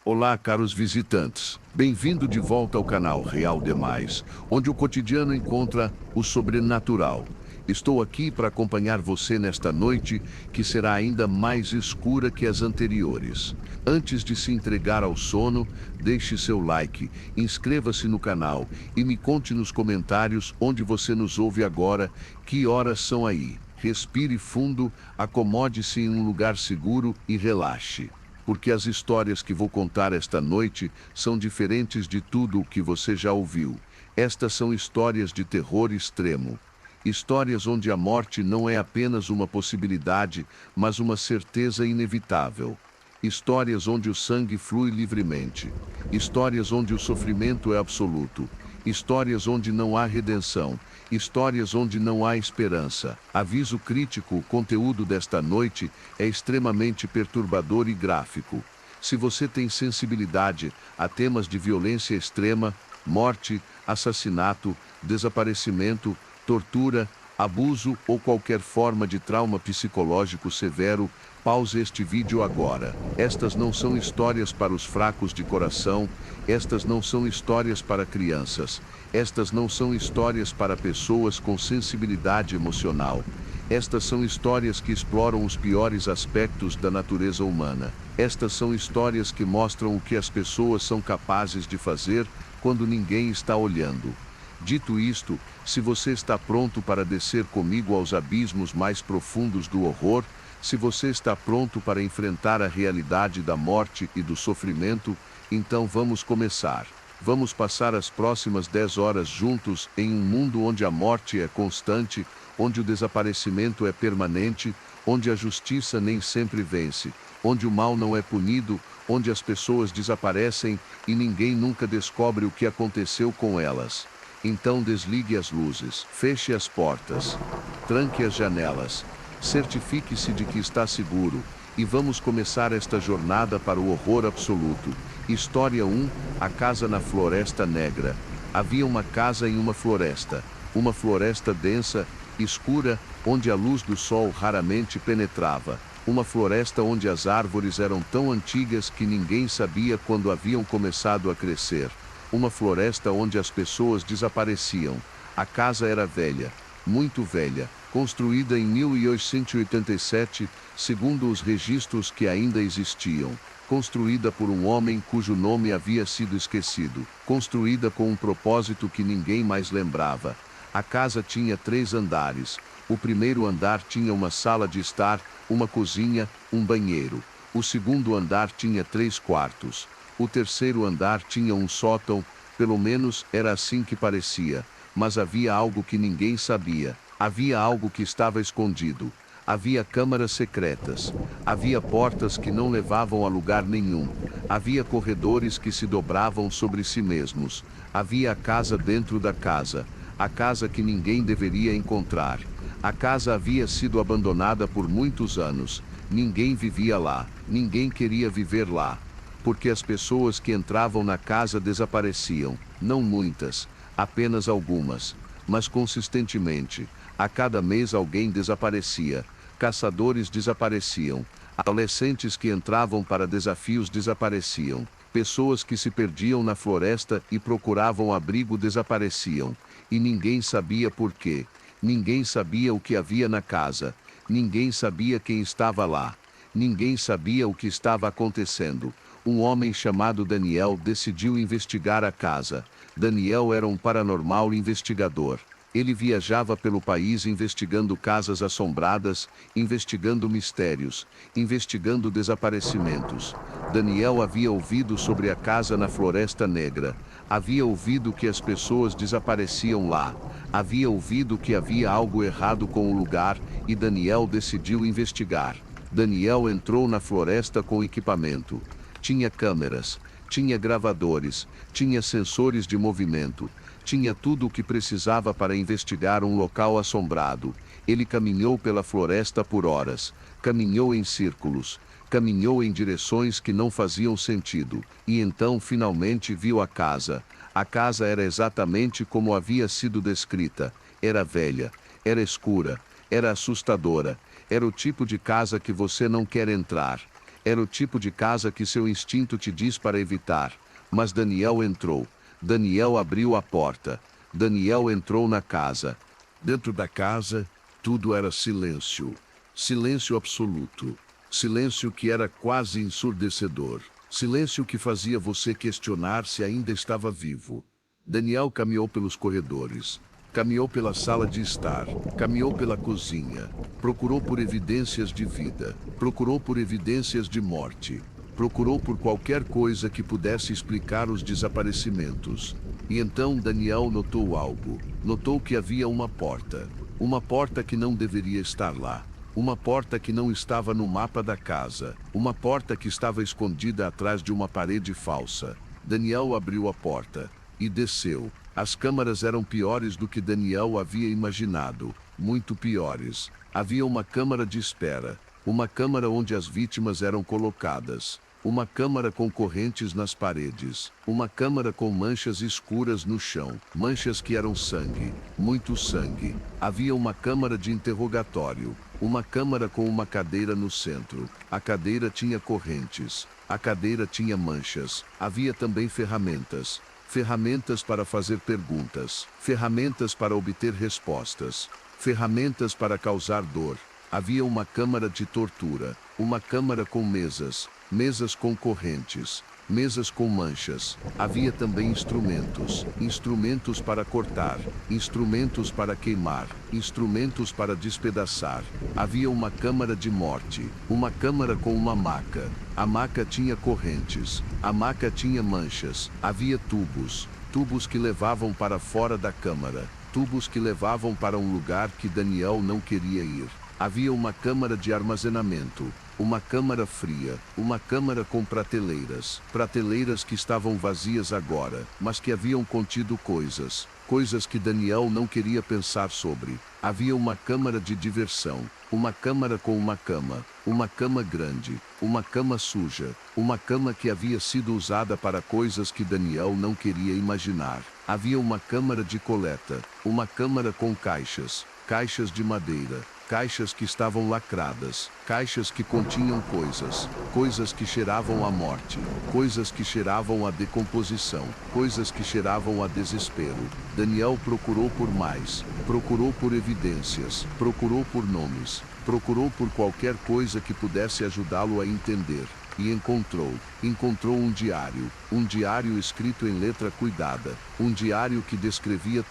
Olá, caros visitantes. Bem-vindo de volta ao canal Real Demais, onde o cotidiano encontra o sobrenatural. Estou aqui para acompanhar você nesta noite, que será ainda mais escura que as anteriores. Antes de se entregar ao sono, deixe seu like, inscreva-se no canal e me conte nos comentários onde você nos ouve agora, que horas são aí. Respire fundo, acomode-se em um lugar seguro e relaxe, porque as histórias que vou contar esta noite são diferentes de tudo o que você já ouviu. Estas são histórias de terror extremo. Histórias onde a morte não é apenas uma possibilidade, mas uma certeza inevitável. Histórias onde o sangue flui livremente. Histórias onde o sofrimento é absoluto. Histórias onde não há redenção. Histórias onde não há esperança. Aviso crítico: o conteúdo desta noite é extremamente perturbador e gráfico. Se você tem sensibilidade a temas de violência extrema, morte, assassinato, desaparecimento, tortura, abuso ou qualquer forma de trauma psicológico severo, pause este vídeo agora. Estas não são histórias para os fracos de coração, estas não são histórias para crianças, estas não são histórias para pessoas com sensibilidade emocional. Estas são histórias que exploram os piores aspectos da natureza humana. Estas são histórias que mostram o que as pessoas são capazes de fazer quando ninguém está olhando. Dito isto, se você está pronto para descer comigo aos abismos mais profundos do horror, se você está pronto para enfrentar a realidade da morte e do sofrimento, então vamos começar. Vamos passar as próximas 10 horas juntos em um mundo onde a morte é constante, onde o desaparecimento é permanente, onde a justiça nem sempre vence, onde o mal não é punido, onde as pessoas desaparecem e ninguém nunca descobre o que aconteceu com elas. Então desligue as luzes, feche as portas, tranque as janelas, certifique-se de que está seguro, e vamos começar esta jornada para o horror absoluto. História 1: A Casa na Floresta Negra. Havia uma casa em uma floresta densa, escura, onde a luz do sol raramente penetrava. Uma floresta onde as árvores eram tão antigas que ninguém sabia quando haviam começado a crescer. Uma floresta onde as pessoas desapareciam. A casa era velha, muito velha, construída em 1887, segundo os registros que ainda existiam. Construída por um homem cujo nome havia sido esquecido. Construída com um propósito que ninguém mais lembrava. A casa tinha 3 andares. O primeiro andar tinha uma sala de estar, uma cozinha, um banheiro. O segundo andar tinha 3 quartos. O terceiro andar tinha um sótão, pelo menos era assim que parecia, mas havia algo que ninguém sabia. Havia algo que estava escondido. Havia câmaras secretas. Havia portas que não levavam a lugar nenhum. Havia corredores que se dobravam sobre si mesmos. Havia a casa dentro da casa. A casa que ninguém deveria encontrar. A casa havia sido abandonada por muitos anos. Ninguém vivia lá. Ninguém queria viver lá. Porque as pessoas que entravam na casa desapareciam. Não muitas, apenas algumas. Mas consistentemente. A cada mês alguém desaparecia. Caçadores desapareciam. Adolescentes que entravam para desafios desapareciam. Pessoas que se perdiam na floresta e procuravam abrigo desapareciam. E ninguém sabia por quê. Ninguém sabia o que havia na casa. Ninguém sabia quem estava lá. Ninguém sabia o que estava acontecendo. Um homem chamado Daniel decidiu investigar a casa. Daniel era um paranormal investigador. Ele viajava pelo país investigando casas assombradas, investigando mistérios, investigando desaparecimentos. Daniel havia ouvido sobre a casa na Floresta Negra. Havia ouvido que as pessoas desapareciam lá. Havia ouvido que havia algo errado com o lugar e Daniel decidiu investigar. Daniel entrou na floresta com equipamento. Tinha câmeras, tinha gravadores, tinha sensores de movimento, tinha tudo o que precisava para investigar um local assombrado. Ele caminhou pela floresta por horas, caminhou em círculos, caminhou em direções que não faziam sentido, e então finalmente viu a casa. A casa era exatamente como havia sido descrita. Era velha, era escura, era assustadora, era o tipo de casa que você não quer entrar. Era o tipo de casa que seu instinto te diz para evitar. Mas Daniel entrou. Daniel abriu a porta. Daniel entrou na casa. Dentro da casa, tudo era silêncio. Silêncio absoluto. Silêncio que era quase ensurdecedor. Silêncio que fazia você questionar se ainda estava vivo. Daniel caminhou pelos corredores. Caminhou pela sala de estar, caminhou pela cozinha, procurou por evidências de vida, procurou por evidências de morte, procurou por qualquer coisa que pudesse explicar os desaparecimentos. E então Daniel notou algo. Notou que havia uma porta que não deveria estar lá. Uma porta que não estava no mapa da casa. Uma porta que estava escondida atrás de uma parede falsa. Daniel abriu a porta e desceu. As câmaras eram piores do que Daniel havia imaginado, muito piores. Havia uma câmara de espera, uma câmara onde as vítimas eram colocadas, uma câmara com correntes nas paredes, uma câmara com manchas escuras no chão, manchas que eram sangue, muito sangue. Havia uma câmara de interrogatório, uma câmara com uma cadeira no centro. A cadeira tinha correntes, a cadeira tinha manchas. Havia também ferramentas. Ferramentas para fazer perguntas, ferramentas para obter respostas, ferramentas para causar dor. Havia uma câmara de tortura, uma câmara com mesas, mesas com correntes, mesas com manchas. Havia também instrumentos, instrumentos para cortar, instrumentos para queimar, instrumentos para despedaçar. Havia uma câmara de morte, uma câmara com uma maca. A maca tinha correntes, a maca tinha manchas. Havia tubos, tubos que levavam para fora da câmara, tubos que levavam para um lugar que Daniel não queria ir. Havia uma câmara de armazenamento, uma câmara fria, uma câmara com prateleiras, prateleiras que estavam vazias agora, mas que haviam contido coisas, coisas que Daniel não queria pensar sobre. Havia uma câmara de diversão, uma câmara com uma cama grande, uma cama suja, uma cama que havia sido usada para coisas que Daniel não queria imaginar. Havia uma câmara de coleta, uma câmara com caixas, caixas de madeira, caixas que estavam lacradas, caixas que continham coisas, coisas que cheiravam a morte, coisas que cheiravam a decomposição, coisas que cheiravam a desespero. Daniel procurou por mais, procurou por evidências, procurou por nomes, procurou por qualquer coisa que pudesse ajudá-lo a entender. E encontrou um diário escrito em letra cuidada, um diário que descrevia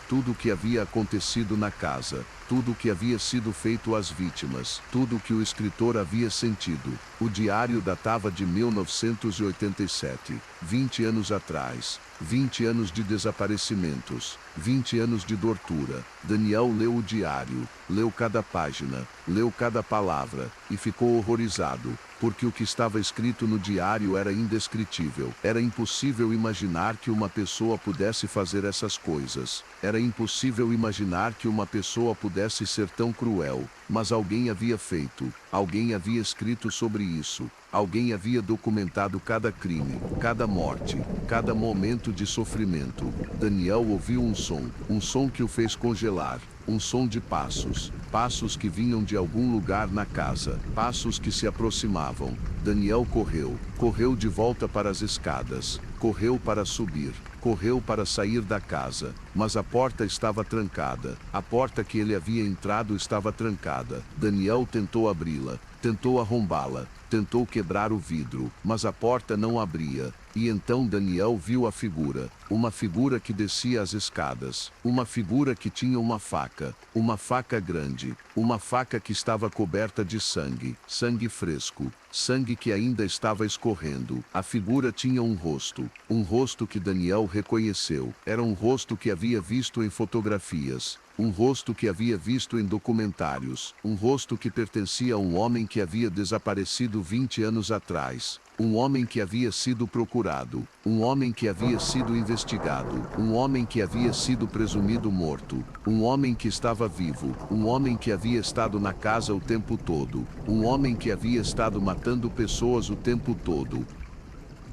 tudo o que havia acontecido na casa, tudo o que havia sido feito às vítimas, tudo o que o escritor havia sentido. O diário datava de 1987, 20 anos atrás, 20 anos de desaparecimentos, 20 anos de tortura. Daniel leu o diário, leu cada página, leu cada palavra, e ficou horrorizado, porque o que estava escrito no diário era indescritível. Era impossível imaginar que uma pessoa pudesse fazer essas coisas. Era impossível imaginar que uma pessoa pudesse ser tão cruel. Mas alguém havia feito, alguém havia escrito sobre isso. Alguém havia documentado cada crime, cada morte, cada momento de sofrimento. Daniel ouviu um som que o fez congelar. Um som de passos, passos que vinham de algum lugar na casa, passos que se aproximavam. Daniel correu de volta para as escadas, correu para subir, correu para sair da casa, mas a porta estava trancada. A porta que ele havia entrado estava trancada. Daniel tentou abri-la, tentou arrombá-la, tentou quebrar o vidro, mas a porta não abria. E então Daniel viu a figura, uma figura que descia as escadas, uma figura que tinha uma faca grande, uma faca que estava coberta de sangue, sangue fresco, sangue que ainda estava escorrendo. A figura tinha um rosto que Daniel reconheceu. Era um rosto que havia visto em fotografias. Um rosto que havia visto em documentários. Um rosto que pertencia a um homem que havia desaparecido 20 anos atrás. Um homem que havia sido procurado. Um homem que havia sido investigado. Um homem que havia sido presumido morto. Um homem que estava vivo. Um homem que havia estado na casa o tempo todo. Um homem que havia estado matando pessoas o tempo todo.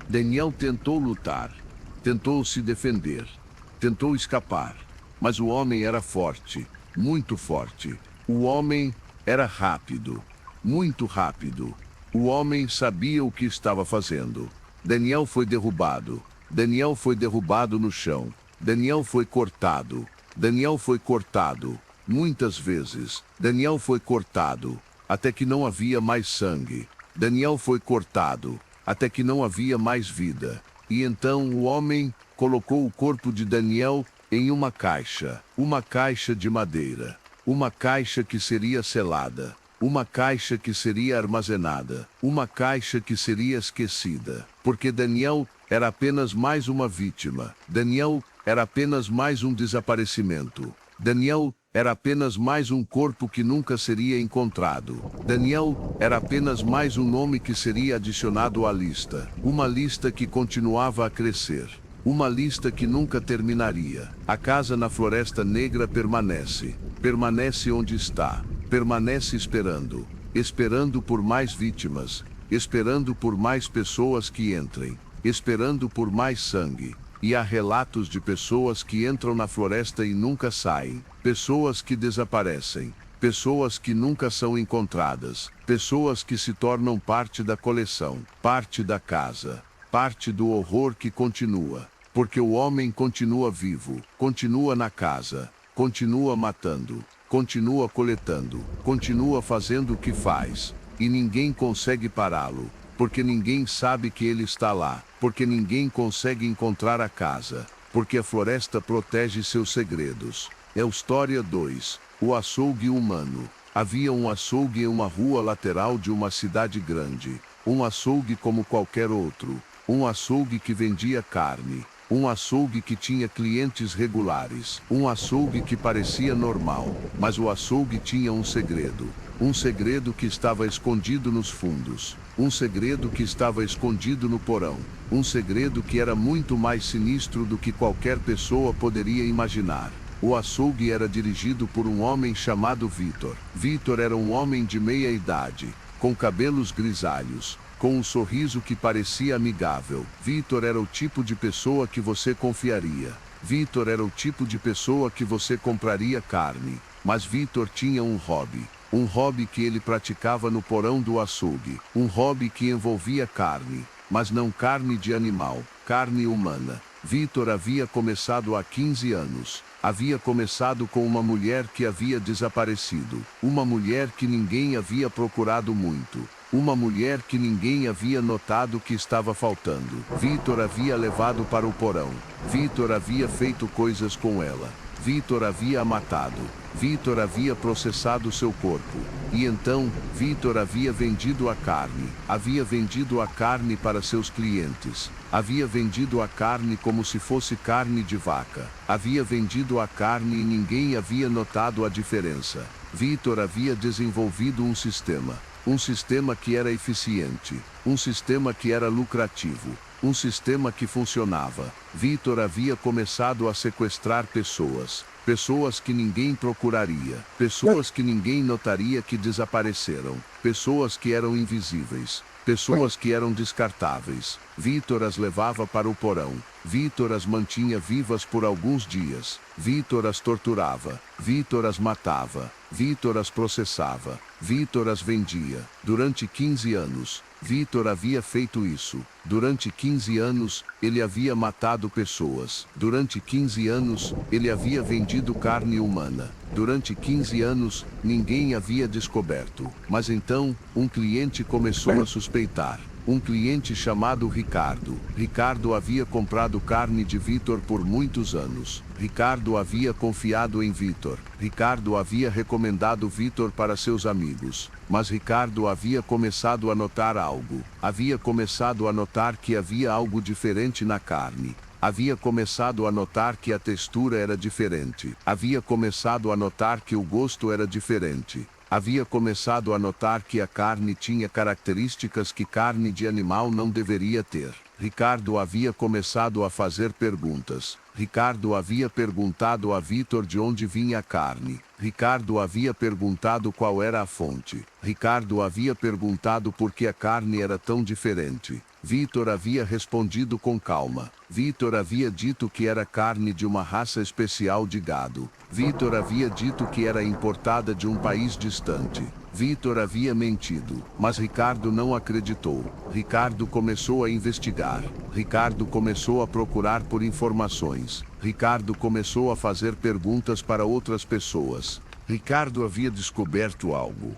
Daniel tentou lutar. Tentou se defender. Tentou escapar. Mas o homem era forte, muito forte. O homem era rápido, muito rápido. O homem sabia o que estava fazendo. Daniel foi derrubado. Daniel foi derrubado no chão. Daniel foi cortado. Daniel foi cortado. Muitas vezes. Daniel foi cortado. Até que não havia mais sangue. Daniel foi cortado. Até que não havia mais vida. E então o homem colocou o corpo de Daniel em uma caixa de madeira. Uma caixa que seria selada. Uma caixa que seria armazenada. Uma caixa que seria esquecida. Porque Daniel era apenas mais uma vítima. Daniel era apenas mais um desaparecimento. Daniel era apenas mais um corpo que nunca seria encontrado. Daniel era apenas mais um nome que seria adicionado à lista. Uma lista que continuava a crescer. Uma lista que nunca terminaria. A casa na Floresta Negra permanece. Permanece onde está. Permanece esperando. Esperando por mais vítimas. Esperando por mais pessoas que entrem. Esperando por mais sangue. E há relatos de pessoas que entram na floresta e nunca saem. Pessoas que desaparecem. Pessoas que nunca são encontradas. Pessoas que se tornam parte da coleção. Parte da casa. Parte do horror que continua. Porque o homem continua vivo. Continua na casa. Continua matando. Continua coletando. Continua fazendo o que faz. E ninguém consegue pará-lo. Porque ninguém sabe que ele está lá. Porque ninguém consegue encontrar a casa. Porque a floresta protege seus segredos. História 2. O açougue humano. Havia um açougue em uma rua lateral de uma cidade grande. Um açougue como qualquer outro. Um açougue que vendia carne. Um açougue que tinha clientes regulares. Um açougue que parecia normal. Mas o açougue tinha um segredo. Um segredo que estava escondido nos fundos. Um segredo que estava escondido no porão. Um segredo que era muito mais sinistro do que qualquer pessoa poderia imaginar. O açougue era dirigido por um homem chamado Vitor. Vitor era um homem de meia idade, com cabelos grisalhos, com um sorriso que parecia amigável. Vitor era o tipo de pessoa que você confiaria. Vitor era o tipo de pessoa que você compraria carne. Mas Vitor tinha um hobby. Um hobby que ele praticava no porão do açougue. Um hobby que envolvia carne, mas não carne de animal, carne humana. Vitor havia começado há 15 anos. Havia começado com uma mulher que havia desaparecido. Uma mulher que ninguém havia procurado muito. Uma mulher que ninguém havia notado que estava faltando. Vitor havia levado para o porão. Vitor havia feito coisas com ela. Vitor havia a matado. Vitor havia processado seu corpo. E então, Vitor havia vendido a carne. Havia vendido a carne para seus clientes. Havia vendido a carne como se fosse carne de vaca. Havia vendido a carne e ninguém havia notado a diferença. Vitor havia desenvolvido um sistema. Um sistema que era eficiente. Um sistema que era lucrativo. Um sistema que funcionava. Vitor havia começado a sequestrar pessoas. Pessoas que ninguém procuraria. Pessoas que ninguém notaria que desapareceram. Pessoas que eram invisíveis. Pessoas que eram descartáveis. Vitor as levava para o porão. Vitor as mantinha vivas por alguns dias. Vitor as torturava. Vitor as matava. Vitor as processava. Vitor as vendia. Durante 15 anos, Vitor havia feito isso. Durante 15 anos, ele havia matado pessoas. Durante 15 anos, ele havia vendido carne humana. Durante 15 anos, ninguém havia descoberto. Mas então, um cliente começou a suspeitar. Um cliente chamado Ricardo. Ricardo havia comprado carne de Vitor por muitos anos. Ricardo havia confiado em Vitor. Ricardo havia recomendado Vitor para seus amigos. Mas Ricardo havia começado a notar algo. Havia começado a notar que havia algo diferente na carne. Havia começado a notar que a textura era diferente. Havia começado a notar que o gosto era diferente. Havia começado a notar que a carne tinha características que carne de animal não deveria ter. Ricardo havia começado a fazer perguntas. Ricardo havia perguntado a Vitor de onde vinha a carne. Ricardo havia perguntado qual era a fonte. Ricardo havia perguntado por que a carne era tão diferente. Vitor havia respondido com calma. Vitor havia dito que era carne de uma raça especial de gado. Vitor havia dito que era importada de um país distante. Vitor havia mentido, mas Ricardo não acreditou. Ricardo começou a investigar. Ricardo começou a procurar por informações. Ricardo começou a fazer perguntas para outras pessoas. Ricardo havia descoberto algo.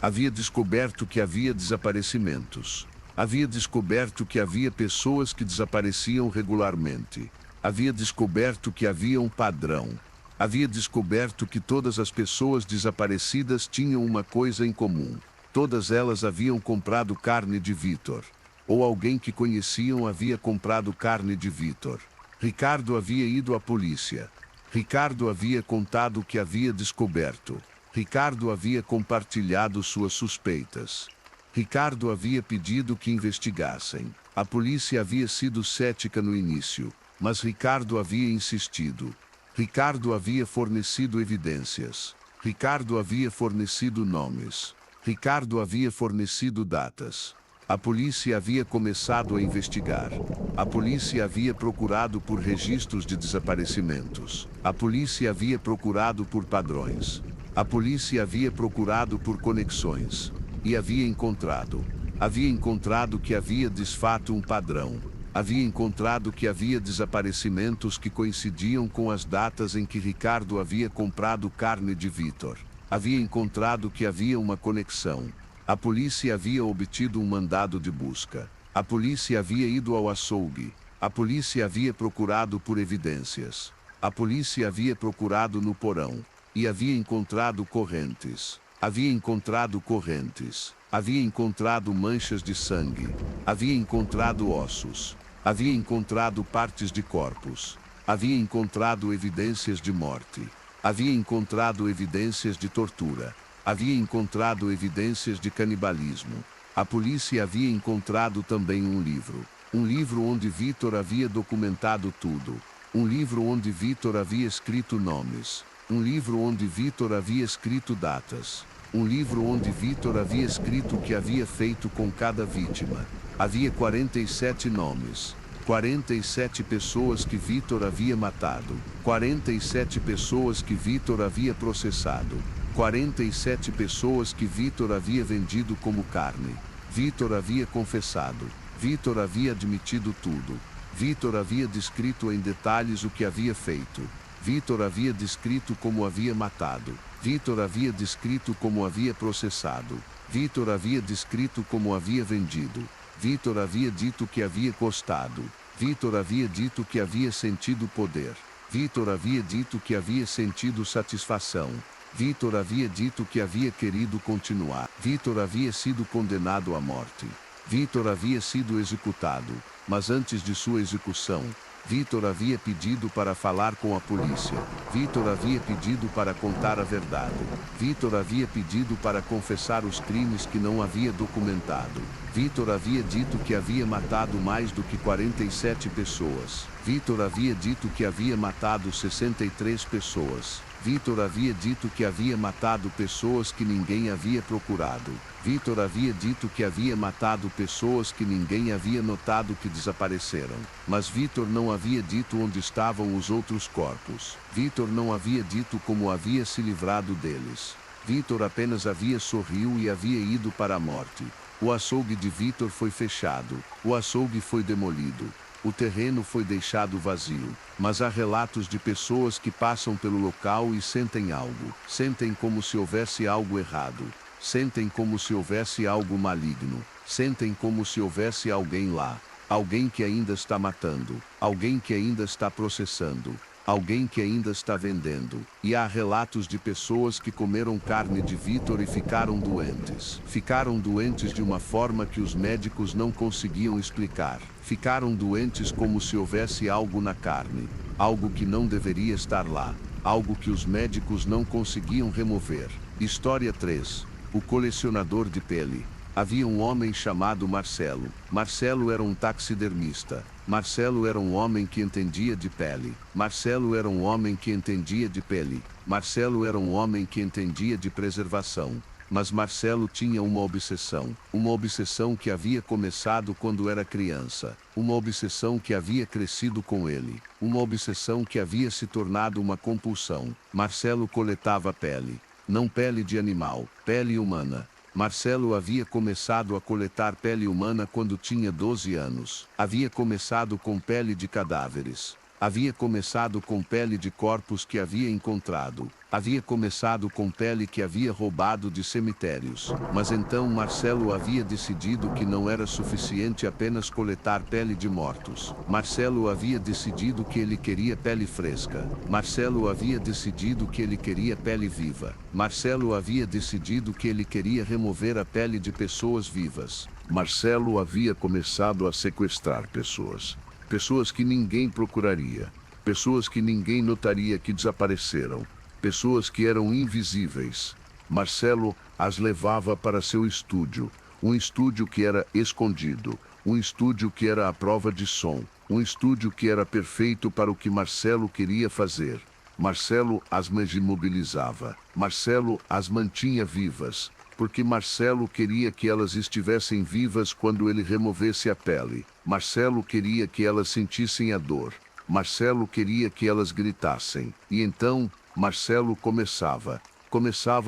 Havia descoberto que havia desaparecimentos. Havia descoberto que havia pessoas que desapareciam regularmente. Havia descoberto que havia um padrão. Havia descoberto que todas as pessoas desaparecidas tinham uma coisa em comum. Todas elas haviam comprado carne de Vitor. Ou alguém que conheciam havia comprado carne de Vitor. Ricardo havia ido à polícia. Ricardo havia contado o que havia descoberto. Ricardo havia compartilhado suas suspeitas. Ricardo havia pedido que investigassem. A polícia havia sido cética no início, mas Ricardo havia insistido. Ricardo havia fornecido evidências. Ricardo havia fornecido nomes. Ricardo havia fornecido datas. A polícia havia começado a investigar. A polícia havia procurado por registros de desaparecimentos. A polícia havia procurado por padrões. A polícia havia procurado por conexões. E havia encontrado. Havia encontrado que havia de fato um padrão. Havia encontrado que havia desaparecimentos que coincidiam com as datas em que Ricardo havia comprado carne de Vitor. Havia encontrado que havia uma conexão. A polícia havia obtido um mandado de busca. A polícia havia ido ao açougue. A polícia havia procurado por evidências. A polícia havia procurado no porão. E havia encontrado correntes. Havia encontrado correntes. Havia encontrado manchas de sangue. Havia encontrado ossos. Havia encontrado partes de corpos. Havia encontrado evidências de morte. Havia encontrado evidências de tortura. Havia encontrado evidências de canibalismo. A polícia havia encontrado também um livro. Um livro onde Vitor havia documentado tudo. Um livro onde Vitor havia escrito nomes. Um livro onde Vitor havia escrito datas. Um livro onde Vitor havia escrito o que havia feito com cada vítima. Havia 47 nomes. 47 pessoas que Vitor havia matado. 47 pessoas que Vitor havia processado. 47 pessoas que Vitor havia vendido como carne. Vitor havia confessado. Vitor havia admitido tudo. Vitor havia descrito em detalhes o que havia feito. Vitor havia descrito como havia matado. Vitor havia descrito como havia processado. Vitor havia descrito como havia vendido. Vitor havia dito que havia custado. Vitor havia dito que havia sentido poder. Vitor havia dito que havia sentido satisfação. Vitor havia dito que havia querido continuar. Vitor havia sido condenado à morte. Vitor havia sido executado, mas antes de sua execução, Vitor havia pedido para falar com a polícia. Vitor havia pedido para contar a verdade. Vitor havia pedido para confessar os crimes que não havia documentado. Vitor havia dito que havia matado mais do que 47 pessoas. Vitor havia dito que havia matado 63 pessoas. Vitor havia dito que havia matado pessoas que ninguém havia procurado. Vitor havia dito que havia matado pessoas que ninguém havia notado que desapareceram. Mas Vitor não havia dito onde estavam os outros corpos. Vitor não havia dito como havia se livrado deles. Vitor apenas havia sorriu e havia ido para a morte. O açougue de Vitor foi fechado. O açougue foi demolido. O terreno foi deixado vazio, mas há relatos de pessoas que passam pelo local e sentem algo. Sentem como se houvesse algo errado. Sentem como se houvesse algo maligno. Sentem como se houvesse alguém lá. Alguém que ainda está matando. Alguém que ainda está processando. Alguém que ainda está vendendo. E há relatos de pessoas que comeram carne de Vitor e ficaram doentes. Ficaram doentes de uma forma que os médicos não conseguiam explicar. Ficaram doentes como se houvesse algo na carne. Algo que não deveria estar lá. Algo que os médicos não conseguiam remover. História 3. O colecionador de pele. Havia um homem chamado Marcelo. Marcelo era um taxidermista. Marcelo era um homem que entendia de pele. Marcelo era um homem que entendia de pele. Marcelo era um homem que entendia de preservação. Mas Marcelo tinha uma obsessão que havia começado quando era criança, uma obsessão que havia crescido com ele, uma obsessão que havia se tornado uma compulsão. Marcelo coletava pele. não pele de animal, pele humana. Marcelo havia começado a coletar pele humana quando tinha 12 anos. Havia começado com pele de cadáveres. Havia começado com pele de corpos que havia encontrado. Havia começado com pele que havia roubado de cemitérios. Mas então Marcelo havia decidido que não era suficiente apenas coletar pele de mortos. Marcelo havia decidido que ele queria pele fresca. Marcelo havia decidido que ele queria pele viva. Marcelo havia decidido que ele queria remover a pele de pessoas vivas. Marcelo havia começado a sequestrar pessoas. Pessoas que ninguém procuraria. Pessoas que ninguém notaria que desapareceram. Pessoas que eram invisíveis. Marcelo as levava para seu estúdio. Um estúdio que era escondido. Um estúdio que era à prova de som. Um estúdio que era perfeito para o que Marcelo queria fazer. Marcelo as imobilizava. Marcelo as mantinha vivas. Porque Marcelo queria que elas estivessem vivas quando ele removesse a pele. Marcelo queria que elas sentissem a dor. Marcelo queria que elas gritassem. E então, Marcelo começava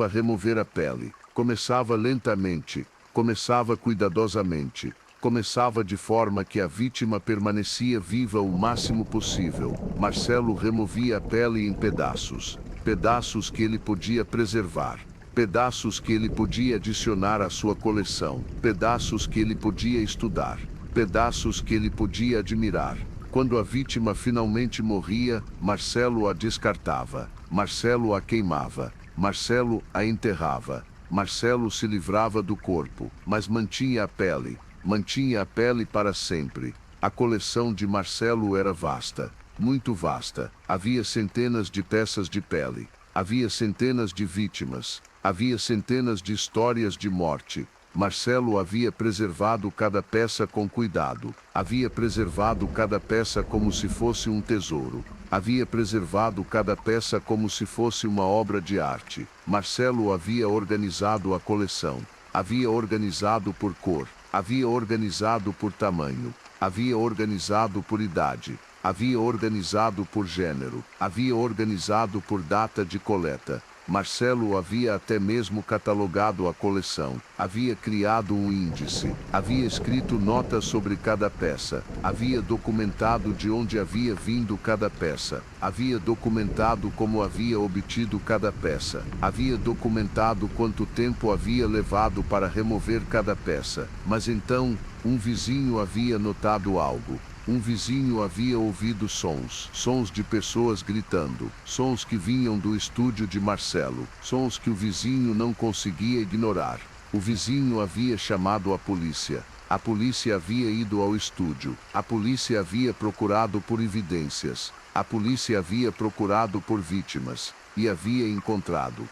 a remover a pele. Começava lentamente. Começava cuidadosamente. Começava de forma que a vítima permanecia viva o máximo possível. Marcelo removia a pele em pedaços. Pedaços que ele podia preservar. Pedaços que ele podia adicionar à sua coleção. Pedaços que ele podia estudar. Pedaços que ele podia admirar. Quando a vítima finalmente morria, Marcelo a descartava. Marcelo a queimava. Marcelo a enterrava. Marcelo se livrava do corpo, mas mantinha a pele. Mantinha a pele para sempre. A coleção de Marcelo era vasta. Muito vasta. Havia centenas de peças de pele. Havia centenas de vítimas. Havia centenas de histórias de morte. Marcelo havia preservado cada peça com cuidado. Havia preservado cada peça como se fosse um tesouro. Havia preservado cada peça como se fosse uma obra de arte. Marcelo havia organizado a coleção. Havia organizado por cor. Havia organizado por tamanho. Havia organizado por idade. Havia organizado por gênero. Havia organizado por data de coleta. Marcelo havia até mesmo catalogado a coleção. Havia criado um índice. Havia escrito notas sobre cada peça. Havia documentado de onde havia vindo cada peça. Havia documentado como havia obtido cada peça. Havia documentado quanto tempo havia levado para remover cada peça. Mas então, um vizinho havia notado algo. Um vizinho havia ouvido sons de pessoas gritando, sons que vinham do estúdio de Marcelo, sons que o vizinho não conseguia ignorar. O vizinho havia chamado a polícia. A polícia havia ido ao estúdio. A polícia havia procurado por evidências. A polícia havia procurado por vítimas. E havia encontrado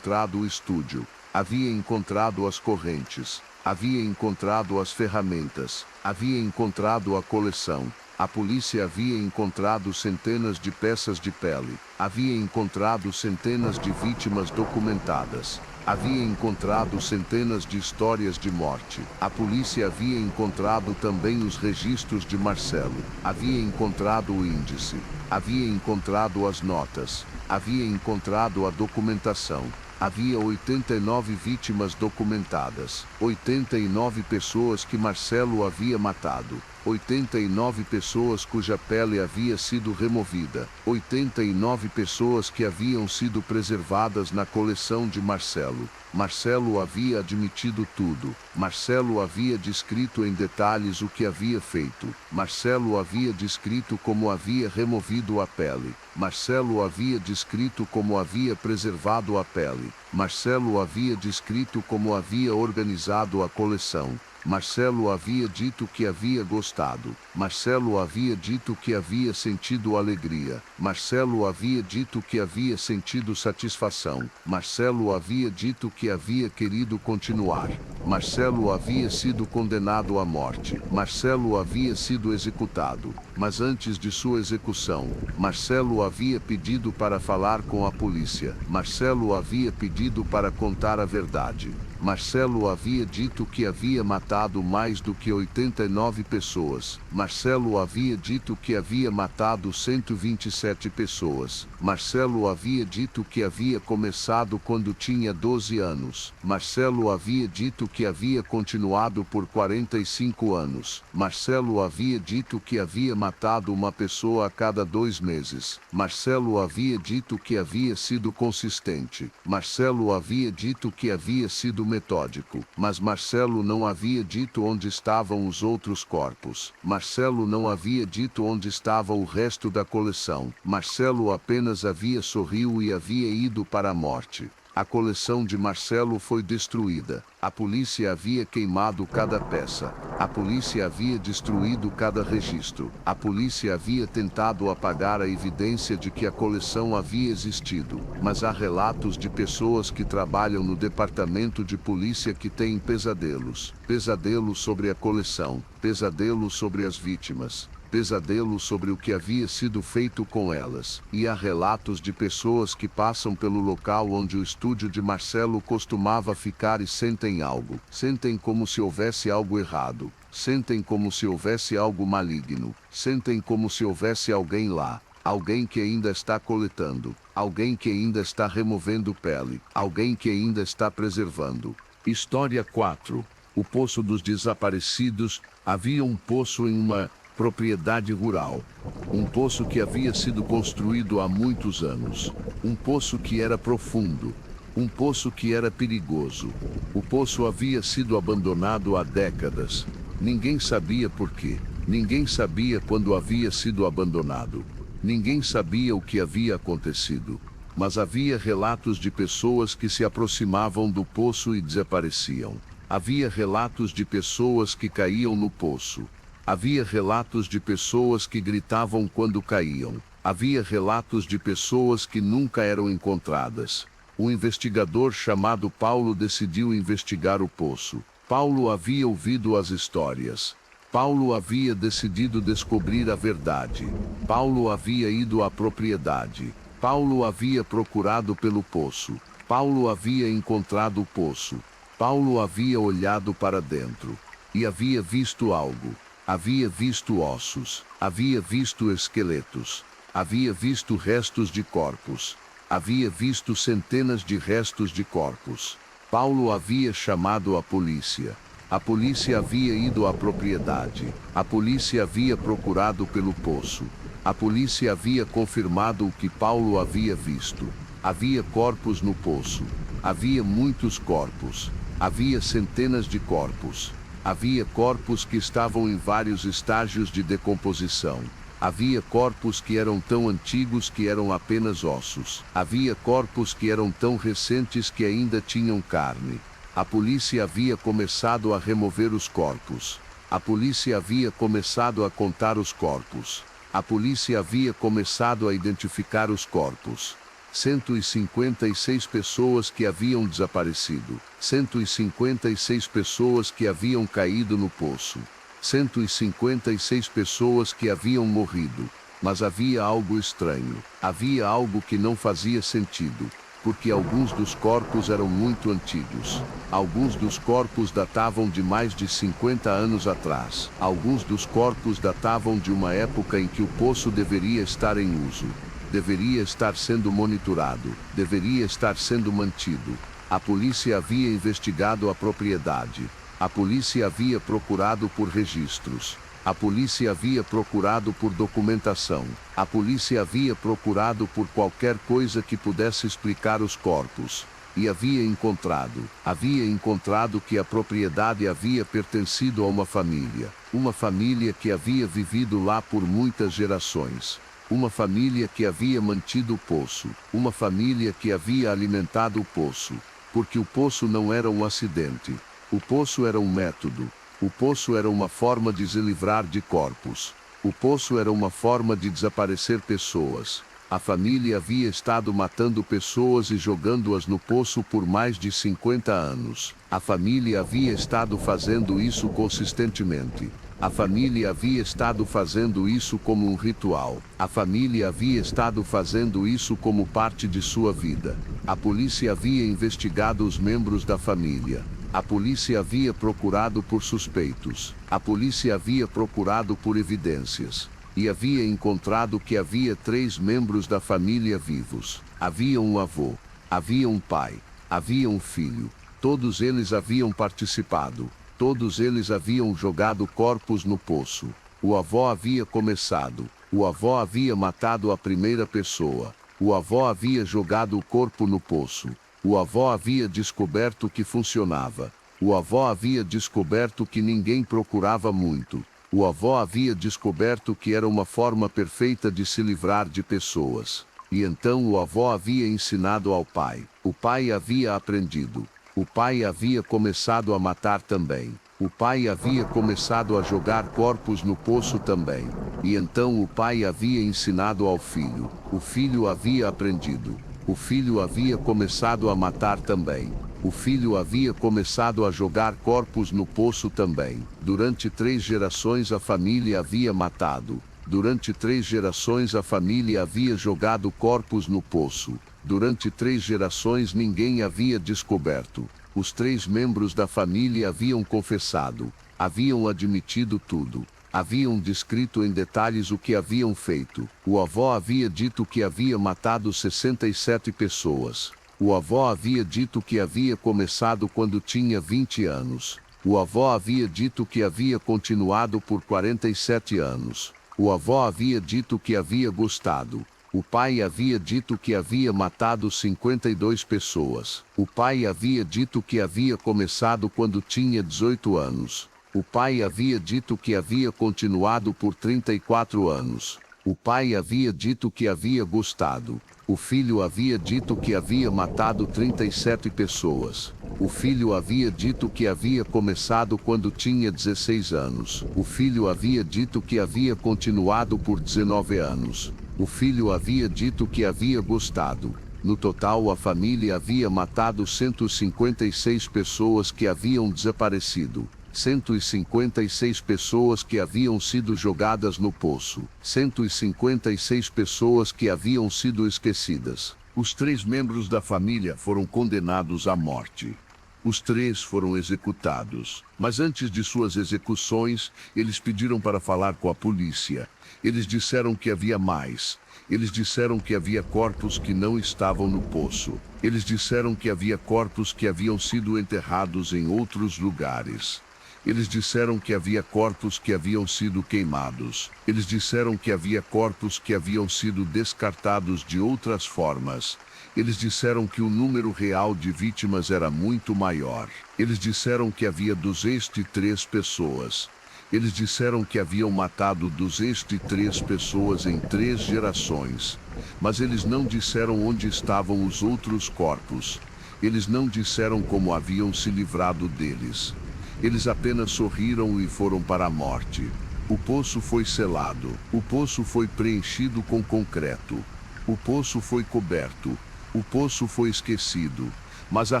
o estúdio. Havia encontrado as correntes. Havia encontrado as ferramentas. Havia encontrado a coleção. A polícia havia encontrado centenas de peças de pele. Havia encontrado centenas de vítimas documentadas. Havia encontrado centenas de histórias de morte. A polícia havia encontrado também os registros de Marcelo. Havia encontrado o índice. Havia encontrado as notas. Havia encontrado a documentação. Havia 89 vítimas documentadas. 89 pessoas que Marcelo havia matado. 89 pessoas cuja pele havia sido removida. 89 pessoas que haviam sido preservadas na coleção de Marcelo. Marcelo havia admitido tudo. Marcelo havia descrito em detalhes o que havia feito. Marcelo havia descrito como havia removido a pele. Marcelo havia descrito como havia preservado a pele. Marcelo havia descrito como havia organizado a coleção. Marcelo havia dito que havia gostado. Marcelo havia dito que havia sentido alegria. Marcelo havia dito que havia sentido satisfação. Marcelo havia dito que havia querido continuar. Marcelo havia sido condenado à morte. Marcelo havia sido executado. Mas antes de sua execução, Marcelo havia pedido para falar com a polícia. Marcelo havia pedido para contar a verdade. Marcelo havia dito que havia matado mais do que 89 pessoas. Marcelo havia dito que havia matado 127 pessoas. Marcelo havia dito que havia começado quando tinha 12 anos. Marcelo havia dito que havia continuado por 45 anos. Marcelo havia dito que havia matado uma pessoa a cada 2 meses. Marcelo havia dito que havia sido consistente. Marcelo havia dito que havia sido metódico. Mas Marcelo não havia dito onde estavam os outros corpos. Marcelo não havia dito onde estava o resto da coleção. Marcelo apenas havia sorriu e havia ido para a morte. A coleção de Marcelo foi destruída. A polícia havia queimado cada peça. A polícia havia destruído cada registro. A polícia havia tentado apagar a evidência de que a coleção havia existido. Mas há relatos de pessoas que trabalham no departamento de polícia que têm pesadelos. Pesadelos sobre a coleção. Pesadelos sobre as vítimas. Pesadelo sobre o que havia sido feito com elas. E há relatos de pessoas que passam pelo local onde o estúdio de Marcelo costumava ficar e sentem algo. Sentem como se houvesse algo errado. Sentem como se houvesse algo maligno. Sentem como se houvesse alguém lá. Alguém que ainda está coletando. Alguém que ainda está removendo pele. Alguém que ainda está preservando. História 4. O Poço dos Desaparecidos. Havia um poço em uma propriedade rural. Um poço que havia sido construído há muitos anos. Um poço que era profundo. Um poço que era perigoso. O poço havia sido abandonado há décadas. Ninguém sabia por quê. Ninguém sabia quando havia sido abandonado. Ninguém sabia o que havia acontecido. Mas havia relatos de pessoas que se aproximavam do poço e desapareciam. Havia relatos de pessoas que caíam no poço. Havia relatos de pessoas que gritavam quando caíam. Havia relatos de pessoas que nunca eram encontradas. Um investigador chamado Paulo decidiu investigar o poço. Paulo havia ouvido as histórias. Paulo havia decidido descobrir a verdade. Paulo havia ido à propriedade. Paulo havia procurado pelo poço. Paulo havia encontrado o poço. Paulo havia olhado para dentro. E havia visto algo. Havia visto ossos, havia visto esqueletos, havia visto restos de corpos, havia visto centenas de restos de corpos. Paulo havia chamado a polícia. A polícia havia ido à propriedade. A polícia havia procurado pelo poço. A polícia havia confirmado o que Paulo havia visto. Havia corpos no poço. Havia muitos corpos. Havia centenas de corpos. Havia corpos que estavam em vários estágios de decomposição. Havia corpos que eram tão antigos que eram apenas ossos. Havia corpos que eram tão recentes que ainda tinham carne. A polícia havia começado a remover os corpos. A polícia havia começado a contar os corpos. A polícia havia começado a identificar os corpos. 156 pessoas que haviam desaparecido. 156 pessoas que haviam caído no poço. 156 pessoas que haviam morrido. Mas havia algo estranho. Havia algo que não fazia sentido. Porque alguns dos corpos eram muito antigos. Alguns dos corpos datavam de mais de 50 anos atrás. Alguns dos corpos datavam de uma época em que o poço deveria estar em uso. Deveria estar sendo monitorado, deveria estar sendo mantido. A polícia havia investigado a propriedade. A polícia havia procurado por registros. A polícia havia procurado por documentação. A polícia havia procurado por qualquer coisa que pudesse explicar os corpos. E havia encontrado que a propriedade havia pertencido a uma família que havia vivido lá por muitas gerações. Uma família que havia mantido o poço. Uma família que havia alimentado o poço. Porque o poço não era um acidente. O poço era um método. O poço era uma forma de se livrar de corpos. O poço era uma forma de desaparecer pessoas. A família havia estado matando pessoas e jogando-as no poço por mais de 50 anos. A família havia estado fazendo isso consistentemente. A família havia estado fazendo isso como um ritual. A família havia estado fazendo isso como parte de sua vida. A polícia havia investigado os membros da família. A polícia havia procurado por suspeitos. A polícia havia procurado por evidências. E havia encontrado que havia 3 membros da família vivos. Havia um avô. Havia um pai. Havia um filho. Todos eles haviam participado. Todos eles haviam jogado corpos no poço. O avô havia começado. O avô havia matado a primeira pessoa. O avô havia jogado o corpo no poço. O avô havia descoberto que funcionava. O avô havia descoberto que ninguém procurava muito. O avô havia descoberto que era uma forma perfeita de se livrar de pessoas. E então o avô havia ensinado ao pai. O pai havia aprendido. O pai havia começado a matar também. O pai havia começado a jogar corpos no poço também. E então o pai havia ensinado ao filho. O filho havia aprendido. O filho havia começado a matar também. O filho havia começado a jogar corpos no poço também. Durante 3 gerações a família havia matado. Durante 3 gerações a família havia jogado corpos no poço. Durante 3 gerações ninguém havia descoberto. Os 3 membros da família haviam confessado. Haviam admitido tudo. Haviam descrito em detalhes o que haviam feito. O avô havia dito que havia matado 67 pessoas. O avô havia dito que havia começado quando tinha 20 anos. O avô havia dito que havia continuado por 47 anos. O avô havia dito que havia gostado. O pai havia dito que havia matado 52 pessoas. O pai havia dito que havia começado quando tinha 18 anos. O pai havia dito que havia continuado por 34 anos. O pai havia dito que havia gostado. O filho havia dito que havia matado 37 pessoas. O filho havia dito que havia começado quando tinha 16 anos. O filho havia dito que havia continuado por 19 anos. O filho havia dito que havia gostado. No total, a família havia matado 156 pessoas que haviam desaparecido. 156 pessoas que haviam sido jogadas no poço. 156 pessoas que haviam sido esquecidas. Os 3 membros da família foram condenados à morte. Os 3 foram executados. Mas antes de suas execuções, eles pediram para falar com a polícia. Eles disseram que havia mais. Eles disseram que havia corpos que não estavam no poço. Eles disseram que havia corpos que haviam sido enterrados em outros lugares. Eles disseram que havia corpos que haviam sido queimados. Eles disseram que havia corpos que haviam sido descartados de outras formas. Eles disseram que o número real de vítimas era muito maior. Eles disseram que havia 203 pessoas. Eles disseram que haviam matado 203 pessoas em 3 gerações. Mas eles não disseram onde estavam os outros corpos. Eles não disseram como haviam se livrado deles. Eles apenas sorriram e foram para a morte. O poço foi selado. O poço foi preenchido com concreto. O poço foi coberto. O poço foi esquecido. Mas há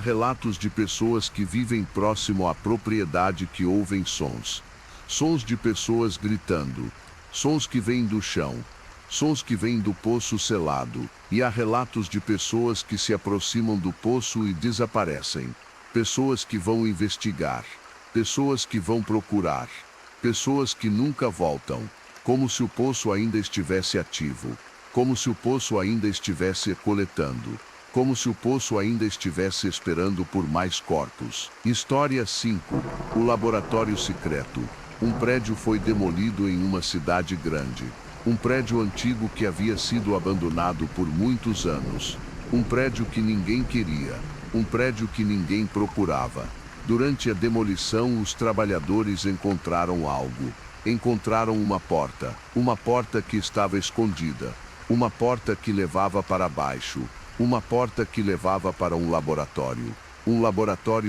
relatos de pessoas que vivem próximo à propriedade que ouvem sons. Sons de pessoas gritando. Sons que vêm do chão. Sons que vêm do poço selado. E há relatos de pessoas que se aproximam do poço e desaparecem. Pessoas que vão investigar. Pessoas que vão procurar. Pessoas que nunca voltam. Como se o poço ainda estivesse ativo. Como se o poço ainda estivesse coletando. Como se o poço ainda estivesse esperando por mais corpos. História 5. O laboratório secreto. Um prédio foi demolido em uma cidade grande. Um prédio antigo que havia sido abandonado por muitos anos. Um prédio que ninguém queria. Um prédio que ninguém procurava. Durante a demolição, os trabalhadores encontraram algo. Encontraram uma porta que estava escondida. Uma porta que levava para baixo. Uma porta que levava para um laboratório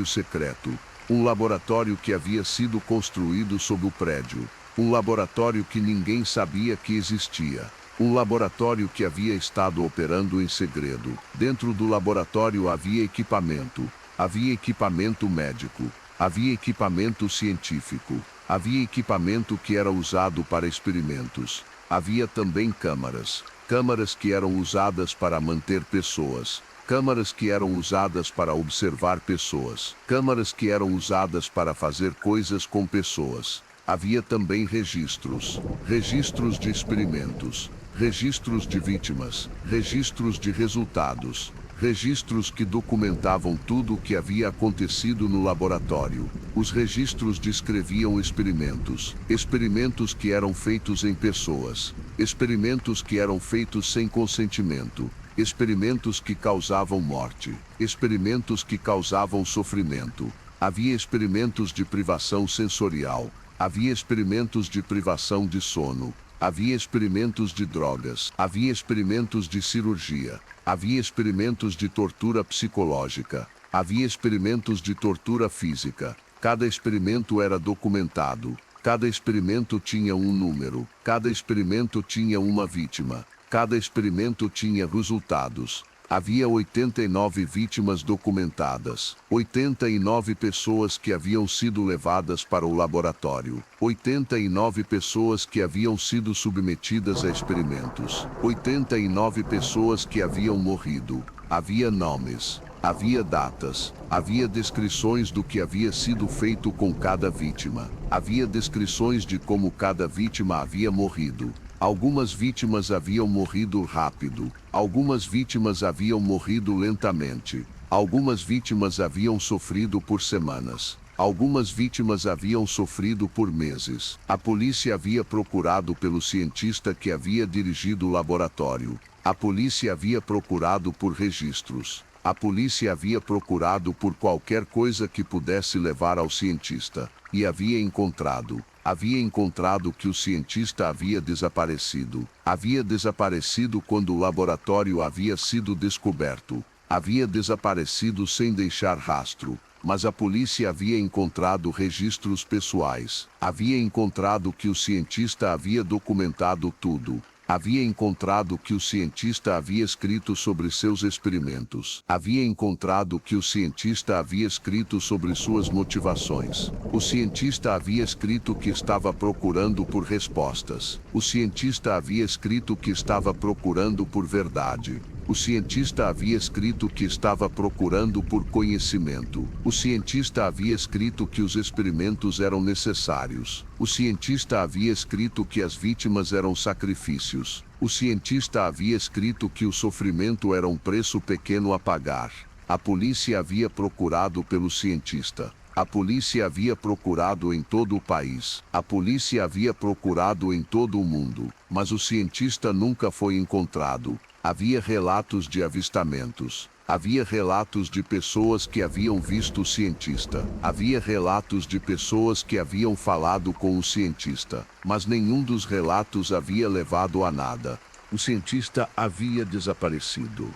secreto. Um laboratório que havia sido construído sob o prédio. Um laboratório que ninguém sabia que existia. Um laboratório que havia estado operando em segredo. Dentro do laboratório havia equipamento. Havia equipamento médico. Havia equipamento científico. Havia equipamento que era usado para experimentos. Havia também câmaras. Câmaras que eram usadas para manter pessoas. Câmaras que eram usadas para observar pessoas. Câmaras que eram usadas para fazer coisas com pessoas. Havia também registros. Registros de experimentos. Registros de vítimas. Registros de resultados. Registros que documentavam tudo o que havia acontecido no laboratório. Os registros descreviam experimentos. Experimentos que eram feitos em pessoas. Experimentos que eram feitos sem consentimento. Experimentos que causavam morte. Experimentos que causavam sofrimento. Havia experimentos de privação sensorial. Havia experimentos de privação de sono. Havia experimentos de drogas. Havia experimentos de cirurgia. Havia experimentos de tortura psicológica. Havia experimentos de tortura física. Cada experimento era documentado. Cada experimento tinha um número. Cada experimento tinha uma vítima. Cada experimento tinha resultados. Havia 89 vítimas documentadas. 89 pessoas que haviam sido levadas para o laboratório. 89 pessoas que haviam sido submetidas a experimentos. 89 pessoas que haviam morrido. Havia nomes. Havia datas. Havia descrições do que havia sido feito com cada vítima. Havia descrições de como cada vítima havia morrido. Algumas vítimas haviam morrido rápido. Algumas vítimas haviam morrido lentamente. Algumas vítimas haviam sofrido por semanas. Algumas vítimas haviam sofrido por meses. A polícia havia procurado pelo cientista que havia dirigido o laboratório. A polícia havia procurado por registros. A polícia havia procurado por qualquer coisa que pudesse levar ao cientista. E havia encontrado. Havia encontrado que o cientista havia desaparecido. Havia desaparecido quando o laboratório havia sido descoberto. Havia desaparecido sem deixar rastro. Mas a polícia havia encontrado registros pessoais. Havia encontrado que o cientista havia documentado tudo. Havia encontrado que o cientista havia escrito sobre seus experimentos. Havia encontrado que o cientista havia escrito sobre suas motivações. O cientista havia escrito que estava procurando por respostas. O cientista havia escrito que estava procurando por verdade. O cientista havia escrito que estava procurando por conhecimento. O cientista havia escrito que os experimentos eram necessários. O cientista havia escrito que as vítimas eram sacrifícios. O cientista havia escrito que o sofrimento era um preço pequeno a pagar. A polícia havia procurado pelo cientista. A polícia havia procurado em todo o país. A polícia havia procurado em todo o mundo. Mas o cientista nunca foi encontrado. Havia relatos de avistamentos. Havia relatos de pessoas que haviam visto o cientista. Havia relatos de pessoas que haviam falado com o cientista. Mas nenhum dos relatos havia levado a nada. O cientista havia desaparecido.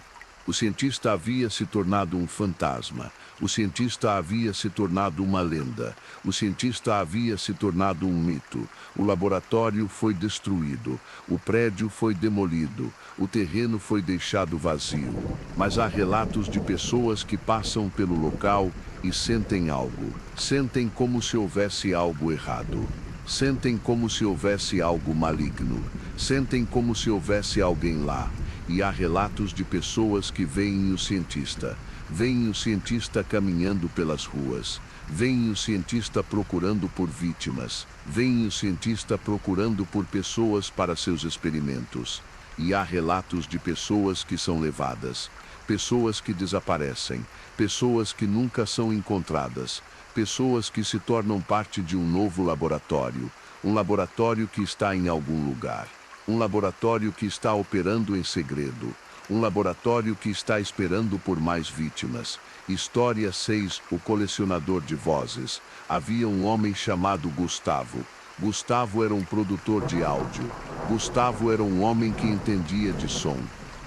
O cientista havia se tornado um fantasma. O cientista havia se tornado uma lenda. O cientista havia se tornado um mito. O laboratório foi destruído. O prédio foi demolido. O terreno foi deixado vazio. Mas há relatos de pessoas que passam pelo local e sentem algo. Sentem como se houvesse algo errado. Sentem como se houvesse algo maligno. Sentem como se houvesse alguém lá. E há relatos de pessoas que veem o cientista. Veem o cientista caminhando pelas ruas. Veem o cientista procurando por vítimas. Veem o cientista procurando por pessoas para seus experimentos. E há relatos de pessoas que são levadas. Pessoas que desaparecem. Pessoas que nunca são encontradas. Pessoas que se tornam parte de um novo laboratório. Um laboratório que está em algum lugar. Um laboratório que está operando em segredo. Um laboratório que está esperando por mais vítimas. História 6. O colecionador de vozes. Havia um homem chamado Gustavo. Gustavo era um produtor de áudio. Gustavo era um homem que entendia de som.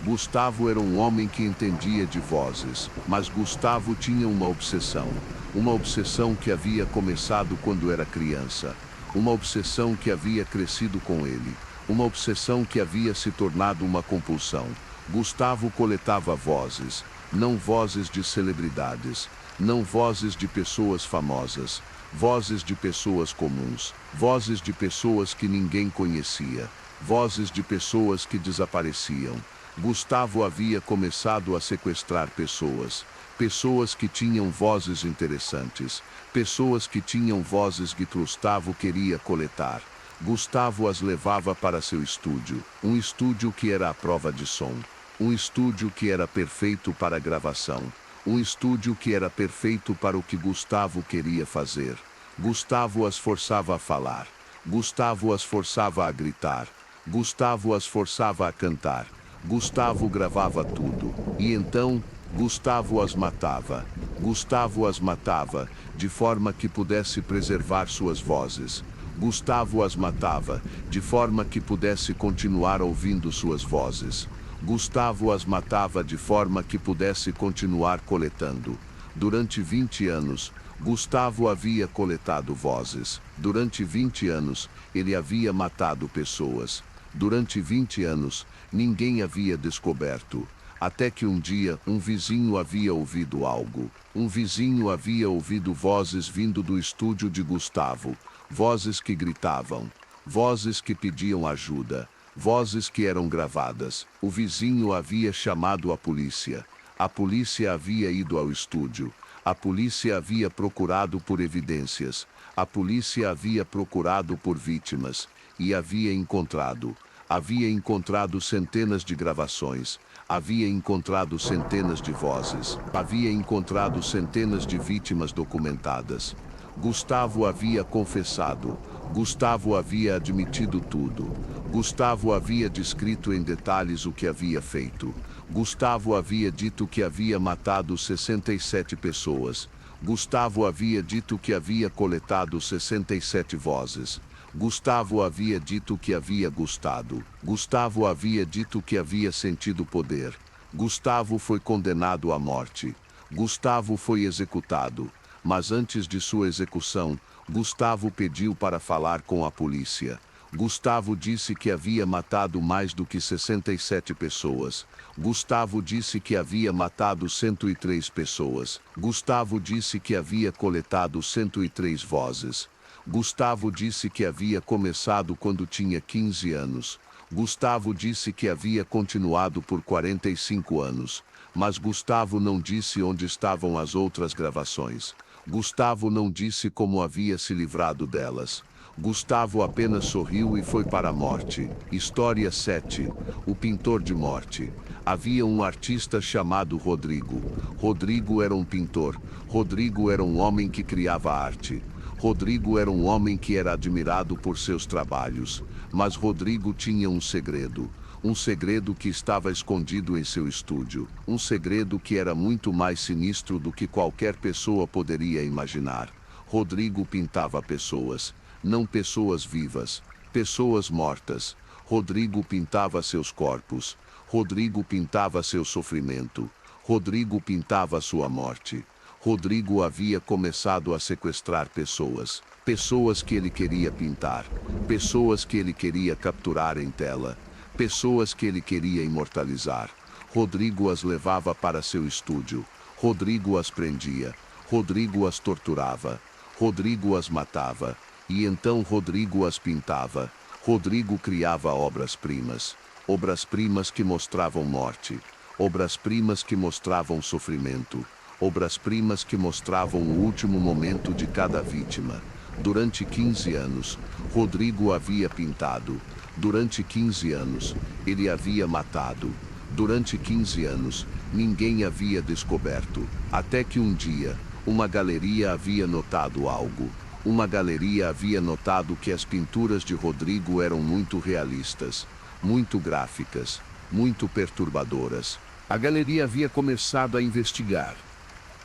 Gustavo era um homem que entendia de vozes. Mas Gustavo tinha uma obsessão. Uma obsessão que havia começado quando era criança. Uma obsessão que havia crescido com ele. Uma obsessão que havia se tornado uma compulsão. Gustavo coletava vozes, não vozes de celebridades, Não vozes de pessoas famosas, vozes de pessoas comuns, vozes de pessoas que ninguém conhecia, vozes de pessoas que desapareciam. Gustavo havia começado a sequestrar pessoas, pessoas que tinham vozes interessantes, pessoas que tinham vozes que Gustavo queria coletar. Gustavo as levava para seu estúdio, um estúdio que era a prova de som, um estúdio que era perfeito para gravação, um estúdio que era perfeito para o que Gustavo queria fazer. Gustavo as forçava a falar, Gustavo as forçava a gritar, Gustavo as forçava a cantar. Gustavo gravava tudo, e então, Gustavo as matava. Gustavo as matava, de forma que pudesse preservar suas vozes. Gustavo as matava, de forma que pudesse continuar ouvindo suas vozes. Gustavo as matava de forma que pudesse continuar coletando. Durante 20 anos, Gustavo havia coletado vozes. Durante 20 anos, ele havia matado pessoas. Durante 20 anos, ninguém havia descoberto. Até que um dia, um vizinho havia ouvido algo. Um vizinho havia ouvido vozes vindo do estúdio de Gustavo. Vozes que gritavam. Vozes que pediam ajuda. Vozes que eram gravadas. O vizinho havia chamado a polícia. A polícia havia ido ao estúdio. A polícia havia procurado por evidências. A polícia havia procurado por vítimas. E havia encontrado. Havia encontrado centenas de gravações. Havia encontrado centenas de vozes. Havia encontrado centenas de vítimas documentadas. Gustavo havia confessado. Gustavo havia admitido tudo. Gustavo havia descrito em detalhes o que havia feito. Gustavo havia dito que havia matado 67 pessoas. Gustavo havia dito que havia coletado 67 vozes. Gustavo havia dito que havia gostado. Gustavo havia dito que havia sentido poder. Gustavo foi condenado à morte. Gustavo foi executado. Mas antes de sua execução, Gustavo pediu para falar com a polícia. Gustavo disse que havia matado mais do que 67 pessoas. Gustavo disse que havia matado 103 pessoas. Gustavo disse que havia coletado 103 vozes. Gustavo disse que havia começado quando tinha 15 anos. Gustavo disse que havia continuado por 45 anos. Mas Gustavo não disse onde estavam as outras gravações. Gustavo não disse como havia se livrado delas. Gustavo apenas sorriu e foi para a morte. História 7. O pintor de morte. Havia um artista chamado Rodrigo. Rodrigo era um pintor. Rodrigo era um homem que criava arte. Rodrigo era um homem que era admirado por seus trabalhos, mas Rodrigo tinha um segredo que estava escondido em seu estúdio, um segredo que era muito mais sinistro do que qualquer pessoa poderia imaginar. Rodrigo pintava pessoas, não pessoas vivas, pessoas mortas. Rodrigo pintava seus corpos, Rodrigo pintava seu sofrimento, Rodrigo pintava sua morte. Rodrigo havia começado a sequestrar pessoas. Pessoas que ele queria pintar. Pessoas que ele queria capturar em tela. Pessoas que ele queria imortalizar. Rodrigo as levava para seu estúdio. Rodrigo as prendia. Rodrigo as torturava. Rodrigo as matava. E então Rodrigo as pintava. Rodrigo criava obras-primas. Obras-primas que mostravam morte. Obras-primas que mostravam sofrimento. Obras-primas que mostravam o último momento de cada vítima. Durante 15 anos, Rodrigo havia pintado. Durante 15 anos, ele havia matado. Durante 15 anos, ninguém havia descoberto. Até que um dia, uma galeria havia notado algo. Uma galeria havia notado que as pinturas de Rodrigo eram muito realistas, muito gráficas, muito perturbadoras. A galeria havia começado a investigar.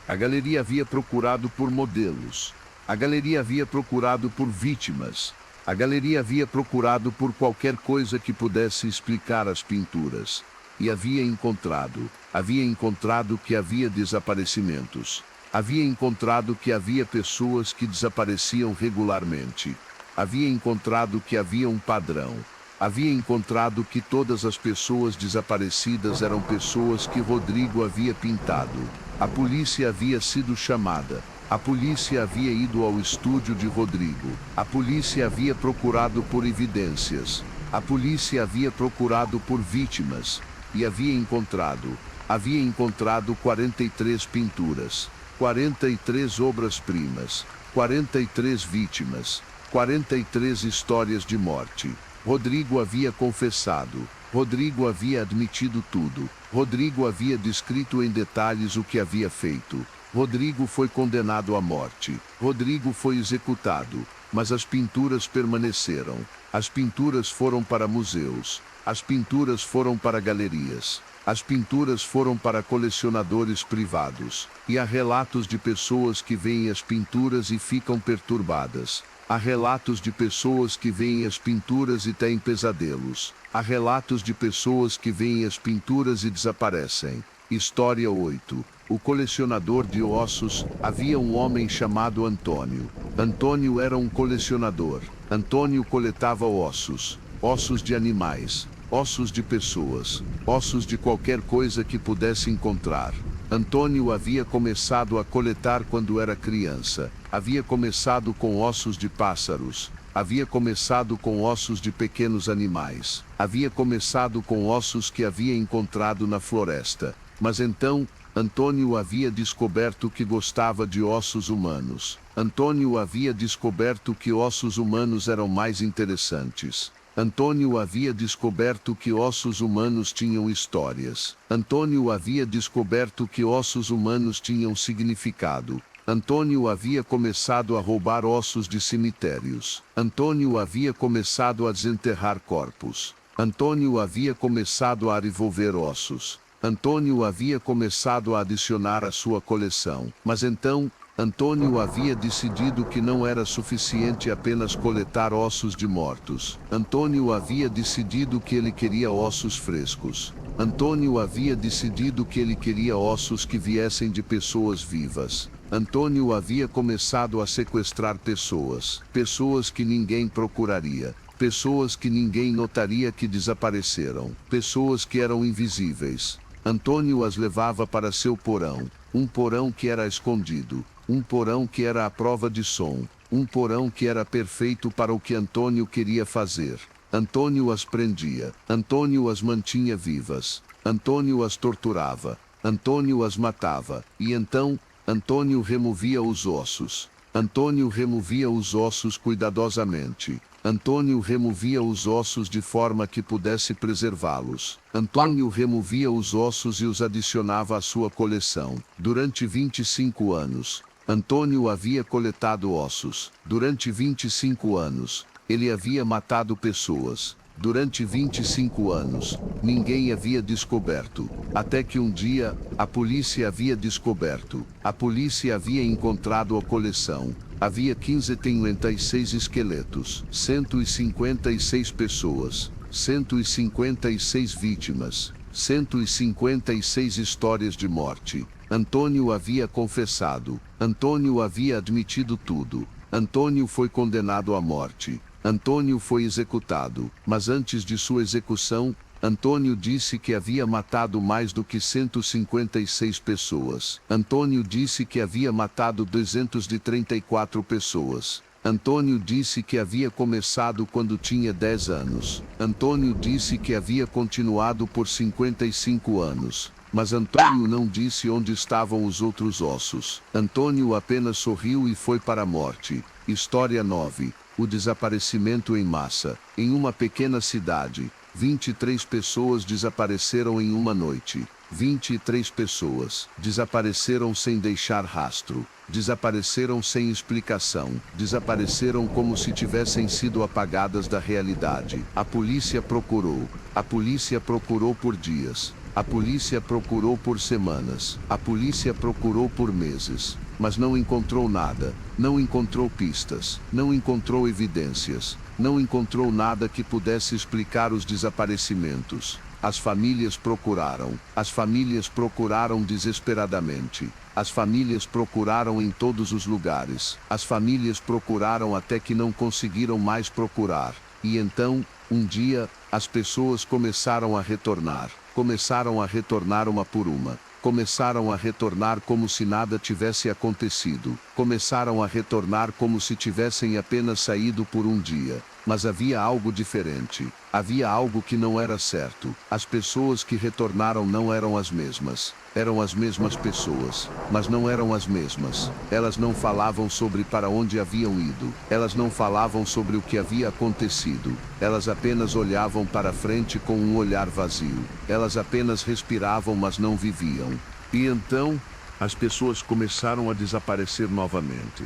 A galeria havia procurado por modelos. A galeria havia procurado por vítimas. A galeria havia procurado por qualquer coisa que pudesse explicar as pinturas. E havia encontrado que havia desaparecimentos. Havia encontrado que havia pessoas que desapareciam regularmente. Havia encontrado que havia um padrão. Havia encontrado que todas as pessoas desaparecidas eram pessoas que Rodrigo havia pintado. A polícia havia sido chamada. A polícia havia ido ao estúdio de Rodrigo. A polícia havia procurado por evidências. A polícia havia procurado por vítimas. E havia encontrado 43 pinturas, 43 obras-primas, 43 vítimas, 43 histórias de morte. Rodrigo havia confessado. Rodrigo havia admitido tudo. Rodrigo havia descrito em detalhes o que havia feito. Rodrigo foi condenado à morte. Rodrigo foi executado. Mas as pinturas permaneceram. As pinturas foram para museus. As pinturas foram para galerias. As pinturas foram para colecionadores privados. E há relatos de pessoas que veem as pinturas e ficam perturbadas. Há relatos de pessoas que veem as pinturas e têm pesadelos. Há relatos de pessoas que veem as pinturas e desaparecem. História 8. O colecionador de ossos. Havia um homem chamado Antônio. Antônio era um colecionador. Antônio coletava ossos. Ossos de animais. Ossos de pessoas. Ossos de qualquer coisa que pudesse encontrar. Antônio havia começado a coletar quando era criança. Havia começado com ossos de pássaros. Havia começado com ossos de pequenos animais. Havia começado com ossos que havia encontrado na floresta. Mas então, Antônio havia descoberto que gostava de ossos humanos. Antônio havia descoberto que ossos humanos eram mais interessantes. Antônio havia descoberto que ossos humanos tinham histórias. Antônio havia descoberto que ossos humanos tinham significado. Antônio havia começado a roubar ossos de cemitérios. Antônio havia começado a desenterrar corpos. Antônio havia começado a revolver ossos. Antônio havia começado a adicionar à sua coleção. Mas então, Antônio havia decidido que não era suficiente apenas coletar ossos de mortos. Antônio havia decidido que ele queria ossos frescos. Antônio havia decidido que ele queria ossos que viessem de pessoas vivas. Antônio havia começado a sequestrar pessoas. Pessoas que ninguém procuraria. Pessoas que ninguém notaria que desapareceram. Pessoas que eram invisíveis. Antônio as levava para seu porão. Um porão que era escondido. Um porão que era à prova de som. Um porão que era perfeito para o que Antônio queria fazer. Antônio as prendia. Antônio as mantinha vivas. Antônio as torturava. Antônio as matava. E então, Antônio removia os ossos. Antônio removia os ossos cuidadosamente. Antônio removia os ossos de forma que pudesse preservá-los. Antônio removia os ossos e os adicionava à sua coleção. Durante 25 anos, Antônio havia coletado ossos. Durante 25 anos, ele havia matado pessoas. Durante 25 anos, ninguém havia descoberto. Até que um dia, a polícia havia descoberto. A polícia havia encontrado a coleção. Havia 56 esqueletos, 156 pessoas, 156 vítimas, 156 histórias de morte. Antônio havia confessado. Antônio havia admitido tudo. Antônio foi condenado à morte. Antônio foi executado, mas antes de sua execução, Antônio disse que havia matado mais do que 156 pessoas. Antônio disse que havia matado 234 pessoas. Antônio disse que havia começado quando tinha 10 anos. Antônio disse que havia continuado por 55 anos. Mas Antônio não disse onde estavam os outros ossos. Antônio apenas sorriu e foi para a morte. História 9. O desaparecimento em massa. Em uma pequena cidade, 23 pessoas desapareceram em uma noite. 23 pessoas desapareceram sem deixar rastro. Desapareceram sem explicação. Desapareceram como se tivessem sido apagadas da realidade. A polícia procurou. A polícia procurou por dias. A polícia procurou por semanas. A polícia procurou por meses. Mas não encontrou nada. Não encontrou pistas. Não encontrou evidências. Não encontrou nada que pudesse explicar os desaparecimentos. As famílias procuraram. As famílias procuraram desesperadamente. As famílias procuraram em todos os lugares. As famílias procuraram até que não conseguiram mais procurar. E então, um dia, as pessoas começaram a retornar. Começaram a retornar uma por uma. Começaram a retornar como se nada tivesse acontecido. Começaram a retornar como se tivessem apenas saído por um dia. Mas havia algo diferente. Havia algo que não era certo. As pessoas que retornaram não eram as mesmas. Eram as mesmas pessoas, mas não eram as mesmas. Elas não falavam sobre para onde haviam ido. Elas não falavam sobre o que havia acontecido. Elas apenas olhavam para frente com um olhar vazio. Elas apenas respiravam, mas não viviam. E então, as pessoas começaram a desaparecer novamente.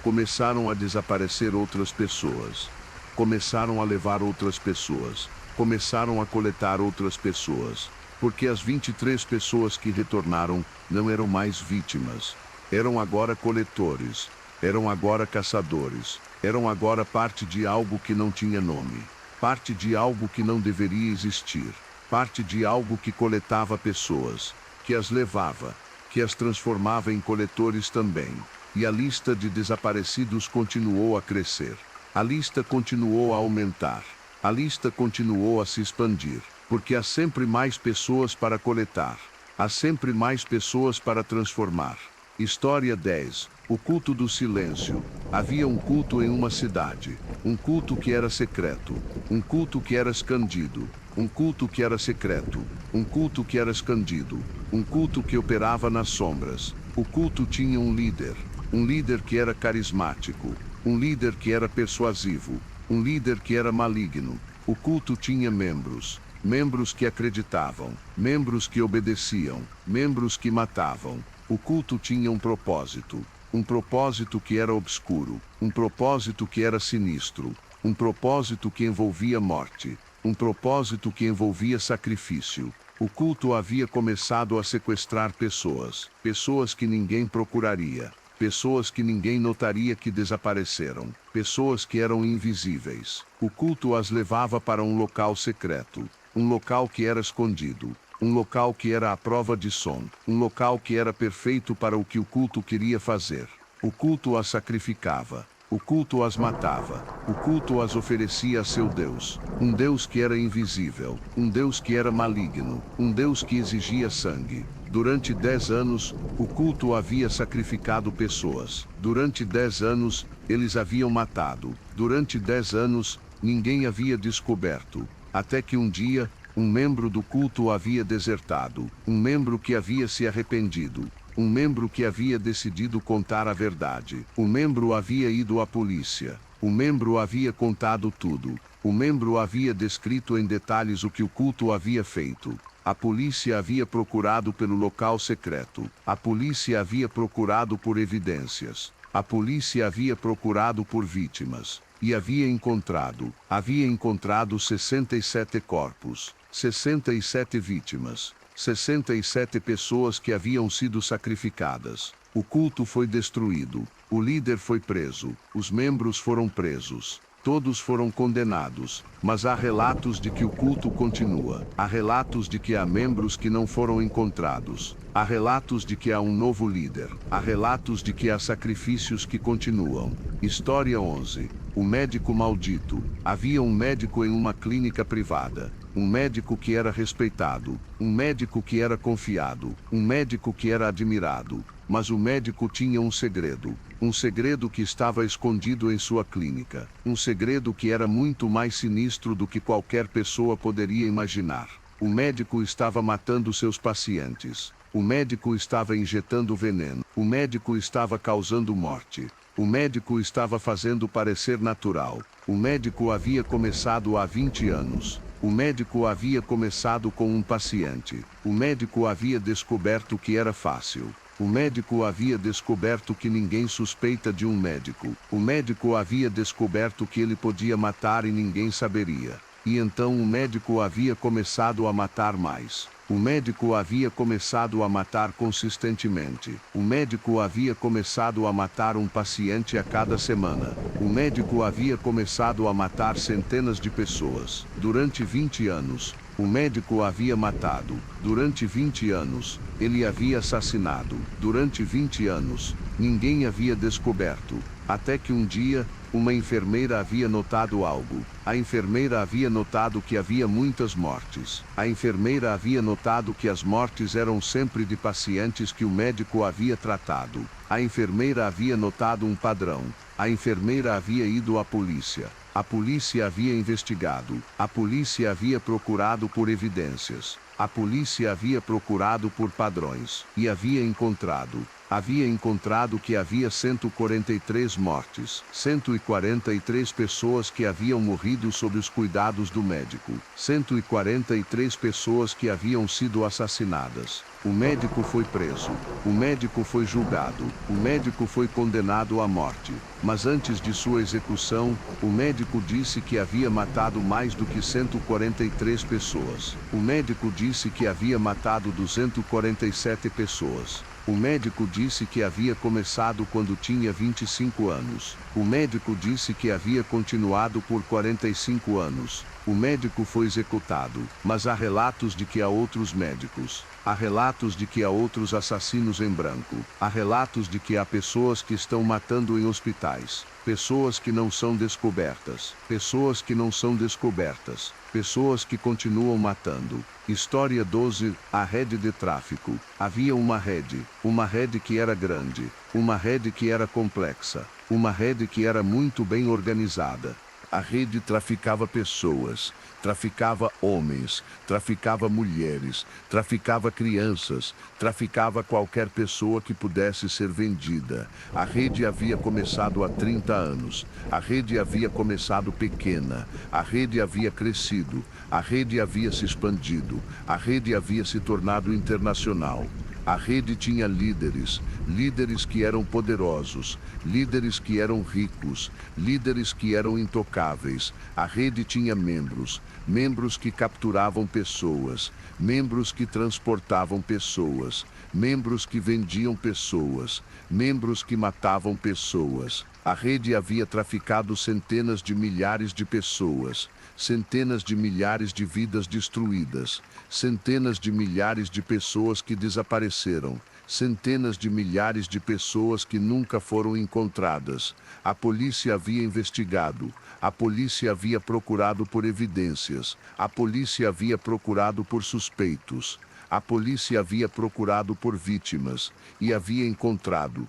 Começaram a desaparecer outras pessoas. Começaram a levar outras pessoas. Começaram a coletar outras pessoas. Porque as 23 pessoas que retornaram não eram mais vítimas. Eram agora coletores. Eram agora caçadores. Eram agora parte de algo que não tinha nome. Parte de algo que não deveria existir. Parte de algo que coletava pessoas. Que as levava. Que as transformava em coletores também. E a lista de desaparecidos continuou a crescer. A lista continuou a aumentar. A lista continuou a se expandir. Porque há sempre mais pessoas para coletar. Há sempre mais pessoas para transformar. História 10. O culto do silêncio. Havia um culto em uma cidade. Um culto que era secreto. Um culto que era escondido. Um culto que era secreto. Um culto que era escondido. Um culto que operava nas sombras. O culto tinha um líder. Um líder que era carismático. Um líder que era persuasivo. Um líder que era maligno. O culto tinha membros. Membros que acreditavam. Membros que obedeciam. Membros que matavam. O culto tinha um propósito. Um propósito que era obscuro. Um propósito que era sinistro. Um propósito que envolvia morte. Um propósito que envolvia sacrifício. O culto havia começado a sequestrar pessoas. Pessoas que ninguém procuraria. Pessoas que ninguém notaria que desapareceram. Pessoas que eram invisíveis. O culto as levava para um local secreto. Um local que era escondido. Um local que era à prova de som. Um local que era perfeito para o que o culto queria fazer. O culto as sacrificava. O culto as matava. O culto as oferecia a seu Deus. Um Deus que era invisível. Um Deus que era maligno. Um Deus que exigia sangue. Durante 10 anos, o culto havia sacrificado pessoas. Durante 10 anos, eles haviam matado. Durante 10 anos, ninguém havia descoberto. Até que um dia, um membro do culto havia desertado. Um membro que havia se arrependido. Um membro que havia decidido contar a verdade. Um membro havia ido à polícia. O membro havia contado tudo. O membro havia descrito em detalhes o que o culto havia feito. A polícia havia procurado pelo local secreto. A polícia havia procurado por evidências. A polícia havia procurado por vítimas. E havia encontrado 67 corpos, 67 vítimas, 67 pessoas que haviam sido sacrificadas. O culto foi destruído. O líder foi preso. Os membros foram presos. Todos foram condenados, mas há relatos de que o culto continua. Há relatos de que há membros que não foram encontrados. Há relatos de que há um novo líder. Há relatos de que há sacrifícios que continuam. História 11. O médico maldito. Havia um médico em uma clínica privada. Um médico que era respeitado. Um médico que era confiado. Um médico que era admirado. Mas o médico tinha um segredo. Um segredo que estava escondido em sua clínica. Um segredo que era muito mais sinistro do que qualquer pessoa poderia imaginar. O médico estava matando seus pacientes. O médico estava injetando veneno. O médico estava causando morte. O médico estava fazendo parecer natural. O médico havia começado há 20 anos. O médico havia começado com um paciente. O médico havia descoberto que era fácil. O médico havia descoberto que ninguém suspeita de um médico. O médico havia descoberto que ele podia matar e ninguém saberia. E então o médico havia começado a matar mais. O médico havia começado a matar consistentemente. O médico havia começado a matar um paciente a cada semana. O médico havia começado a matar centenas de pessoas. Durante 20 anos, O médico a havia matado. Durante 20 anos, ele havia assassinado. Durante 20 anos, ninguém havia descoberto. Até que um dia, uma enfermeira havia notado algo. A enfermeira havia notado que havia muitas mortes. A enfermeira havia notado que as mortes eram sempre de pacientes que o médico havia tratado. A enfermeira havia notado um padrão. A enfermeira havia ido à polícia. A polícia havia investigado. A polícia havia procurado por evidências. A polícia havia procurado por padrões. E havia encontrado que havia 143 mortes, 143 pessoas que haviam morrido sob os cuidados do médico, 143 pessoas que haviam sido assassinadas. O médico foi preso, o médico foi julgado, o médico foi condenado à morte. Mas antes de sua execução, o médico disse que havia matado mais do que 143 pessoas. O médico disse que havia matado 247 pessoas. O médico disse que havia começado quando tinha 25 anos. O médico disse que havia continuado por 45 anos. O médico foi executado, mas há relatos de que há outros médicos. Há relatos de que há outros assassinos em branco. Há relatos de que há pessoas que estão matando em hospitais. Pessoas que não são descobertas. Pessoas que não são descobertas. Pessoas que continuam matando. História 12. A rede de tráfico. Havia uma rede que era grande, uma rede que era complexa, uma rede que era muito bem organizada. A rede traficava pessoas, traficava homens, traficava mulheres, traficava crianças, traficava qualquer pessoa que pudesse ser vendida. A rede havia começado há 30 anos. A rede havia começado pequena. A rede havia crescido. A rede havia se expandido. A rede havia se tornado internacional. A rede tinha líderes, líderes que eram poderosos, líderes que eram ricos, líderes que eram intocáveis. A rede tinha membros, membros que capturavam pessoas, membros que transportavam pessoas, membros que vendiam pessoas, membros que matavam pessoas. A rede havia traficado centenas de milhares de pessoas, centenas de milhares de vidas destruídas, centenas de milhares de pessoas que desapareceram, centenas de milhares de pessoas que nunca foram encontradas. A polícia havia investigado, a polícia havia procurado por evidências, a polícia havia procurado por suspeitos, a polícia havia procurado por vítimas, e havia encontrado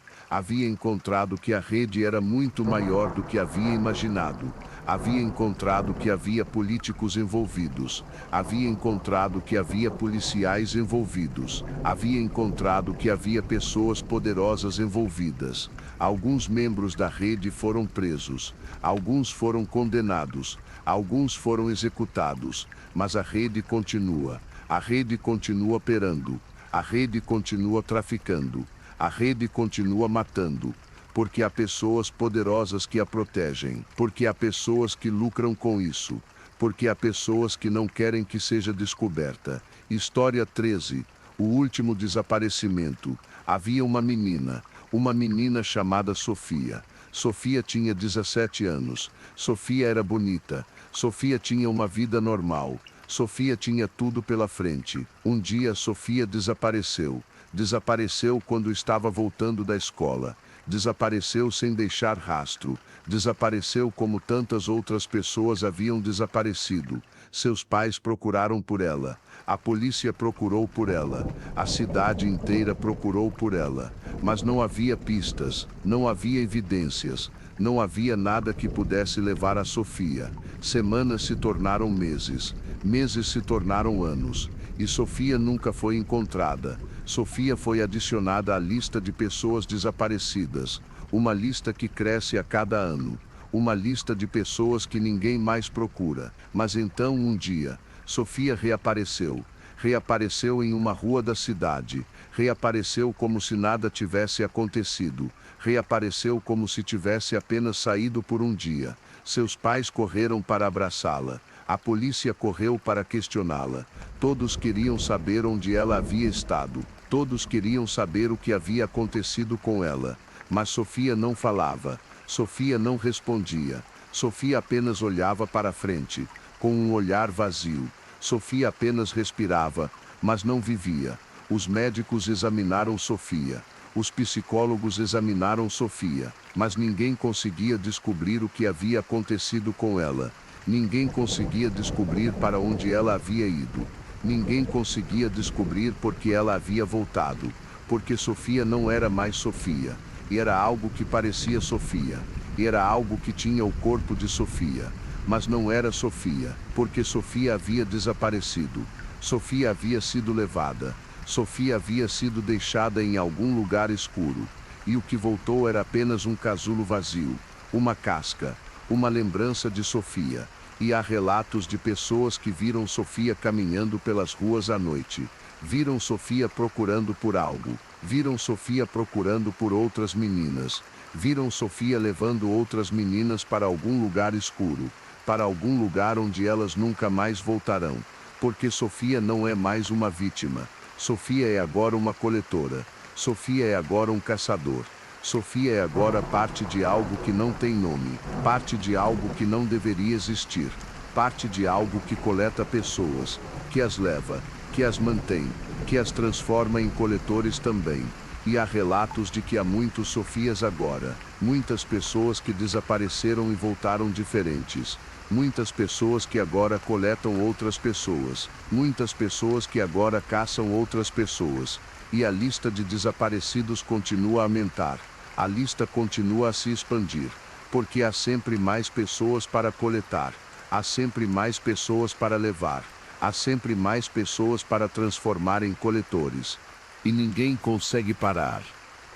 que a rede era muito maior do que havia imaginado. Havia encontrado que havia políticos envolvidos. Havia encontrado que havia policiais envolvidos. Havia encontrado que havia pessoas poderosas envolvidas. Alguns membros da rede foram presos. Alguns foram condenados. Alguns foram executados. Mas a rede continua. A rede continua operando. A rede continua traficando. A rede continua matando. Porque há pessoas poderosas que a protegem. Porque há pessoas que lucram com isso. Porque há pessoas que não querem que seja descoberta. História 13. O último desaparecimento. Havia uma menina chamada Sofia. Sofia tinha 17 anos. Sofia era bonita. Sofia tinha uma vida normal. Sofia tinha tudo pela frente. Um dia Sofia desapareceu. Desapareceu quando estava voltando da escola. Desapareceu sem deixar rastro. Desapareceu como tantas outras pessoas haviam desaparecido. Seus pais procuraram por ela. A polícia procurou por ela. A cidade inteira procurou por ela. Mas não havia pistas, não havia evidências. Não havia nada que pudesse levar a Sofia. Semanas se tornaram meses. Meses se tornaram anos. E Sofia nunca foi encontrada. Sofia foi adicionada à lista de pessoas desaparecidas. Uma lista que cresce a cada ano. Uma lista de pessoas que ninguém mais procura. Mas então, um dia, Sofia reapareceu. Reapareceu em uma rua da cidade. Reapareceu como se nada tivesse acontecido. Reapareceu como se tivesse apenas saído por um dia. Seus pais correram para abraçá-la. A polícia correu para questioná-la. Todos queriam saber onde ela havia estado. Todos queriam saber o que havia acontecido com ela. Mas Sofia não falava. Sofia não respondia. Sofia apenas olhava para frente, com um olhar vazio. Sofia apenas respirava, mas não vivia. Os médicos examinaram Sofia. Os psicólogos examinaram Sofia, mas ninguém conseguia descobrir o que havia acontecido com ela. Ninguém conseguia descobrir para onde ela havia ido. Ninguém conseguia descobrir por que ela havia voltado. Porque Sofia não era mais Sofia. E era algo que parecia Sofia. E era algo que tinha o corpo de Sofia. Mas não era Sofia, porque Sofia havia desaparecido. Sofia havia sido levada. Sofia havia sido deixada em algum lugar escuro. E o que voltou era apenas um casulo vazio, uma casca, uma lembrança de Sofia. E há relatos de pessoas que viram Sofia caminhando pelas ruas à noite. Viram Sofia procurando por algo. Viram Sofia procurando por outras meninas. Viram Sofia levando outras meninas para algum lugar escuro. Para algum lugar onde elas nunca mais voltarão. Porque Sofia não é mais uma vítima. Sofia é agora uma coletora. Sofia é agora um caçador. Sofia é agora parte de algo que não tem nome. Parte de algo que não deveria existir. Parte de algo que coleta pessoas, que as leva, que as mantém, que as transforma em coletores também. E há relatos de que há muitos Sofias agora. Muitas pessoas que desapareceram e voltaram diferentes. Muitas pessoas que agora coletam outras pessoas. Muitas pessoas que agora caçam outras pessoas. E a lista de desaparecidos continua a aumentar. A lista continua a se expandir. Porque há sempre mais pessoas para coletar. Há sempre mais pessoas para levar. Há sempre mais pessoas para transformar em coletores. E ninguém consegue parar.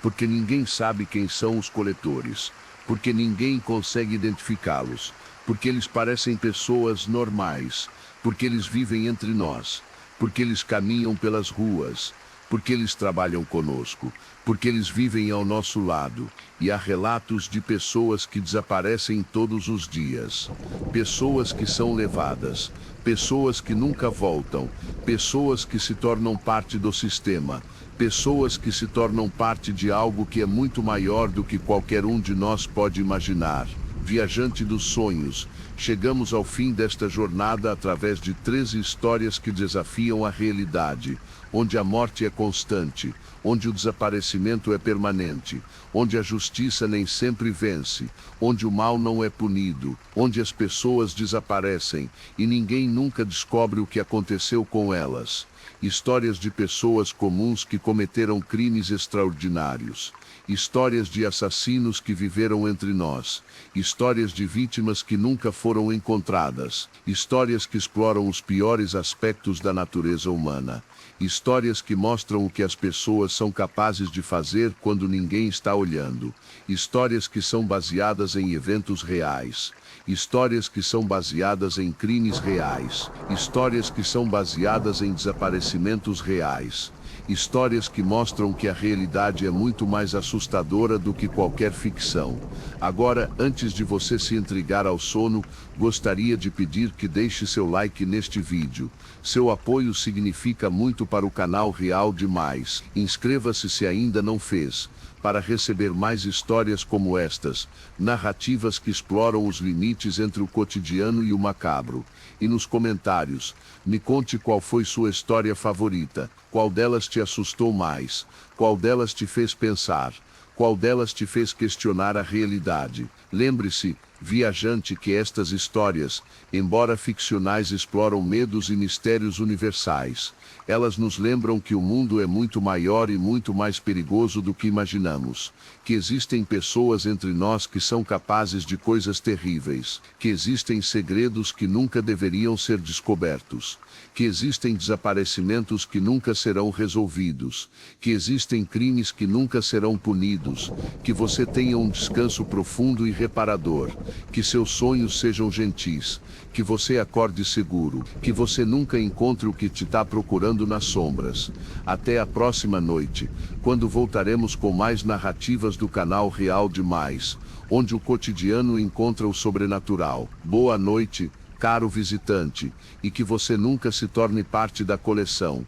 Porque ninguém sabe quem são os coletores. Porque ninguém consegue identificá-los. Porque eles parecem pessoas normais, porque eles vivem entre nós, porque eles caminham pelas ruas, porque eles trabalham conosco, porque eles vivem ao nosso lado, e há relatos de pessoas que desaparecem todos os dias, pessoas que são levadas, pessoas que nunca voltam, pessoas que se tornam parte do sistema, pessoas que se tornam parte de algo que é muito maior do que qualquer um de nós pode imaginar. Viajante dos sonhos, chegamos ao fim desta jornada através de 13 histórias que desafiam a realidade, onde a morte é constante, onde o desaparecimento é permanente, onde a justiça nem sempre vence, onde o mal não é punido, onde as pessoas desaparecem e ninguém nunca descobre o que aconteceu com elas. Histórias de pessoas comuns que cometeram crimes extraordinários. Histórias de assassinos que viveram entre nós. Histórias de vítimas que nunca foram encontradas. Histórias que exploram os piores aspectos da natureza humana. Histórias que mostram o que as pessoas são capazes de fazer quando ninguém está olhando. Histórias que são baseadas em eventos reais. Histórias que são baseadas em crimes reais. Histórias que são baseadas em desaparecimentos reais. Histórias que mostram que a realidade é muito mais assustadora do que qualquer ficção. Agora, antes de você se entregar ao sono, gostaria de pedir que deixe seu like neste vídeo. Seu apoio significa muito para o canal Real Demais. Inscreva-se se ainda não fez, para receber mais histórias como estas, narrativas que exploram os limites entre o cotidiano e o macabro. E nos comentários, me conte qual foi sua história favorita, qual delas te assustou mais, qual delas te fez pensar, qual delas te fez questionar a realidade. Lembre-se, viajante, que estas histórias, embora ficcionais, exploram medos e mistérios universais. Elas nos lembram que o mundo é muito maior e muito mais perigoso do que imaginamos, que existem pessoas entre nós que são capazes de coisas terríveis, que existem segredos que nunca deveriam ser descobertos, que existem desaparecimentos que nunca serão resolvidos, que existem crimes que nunca serão punidos, que você tenha um descanso profundo e reparador, que seus sonhos sejam gentis, que você acorde seguro, que você nunca encontre o que te está procurando nas sombras. Até a próxima noite, quando voltaremos com mais narrativas do canal Real Demais, onde o cotidiano encontra o sobrenatural. Boa noite, caro visitante, e que você nunca se torne parte da coleção.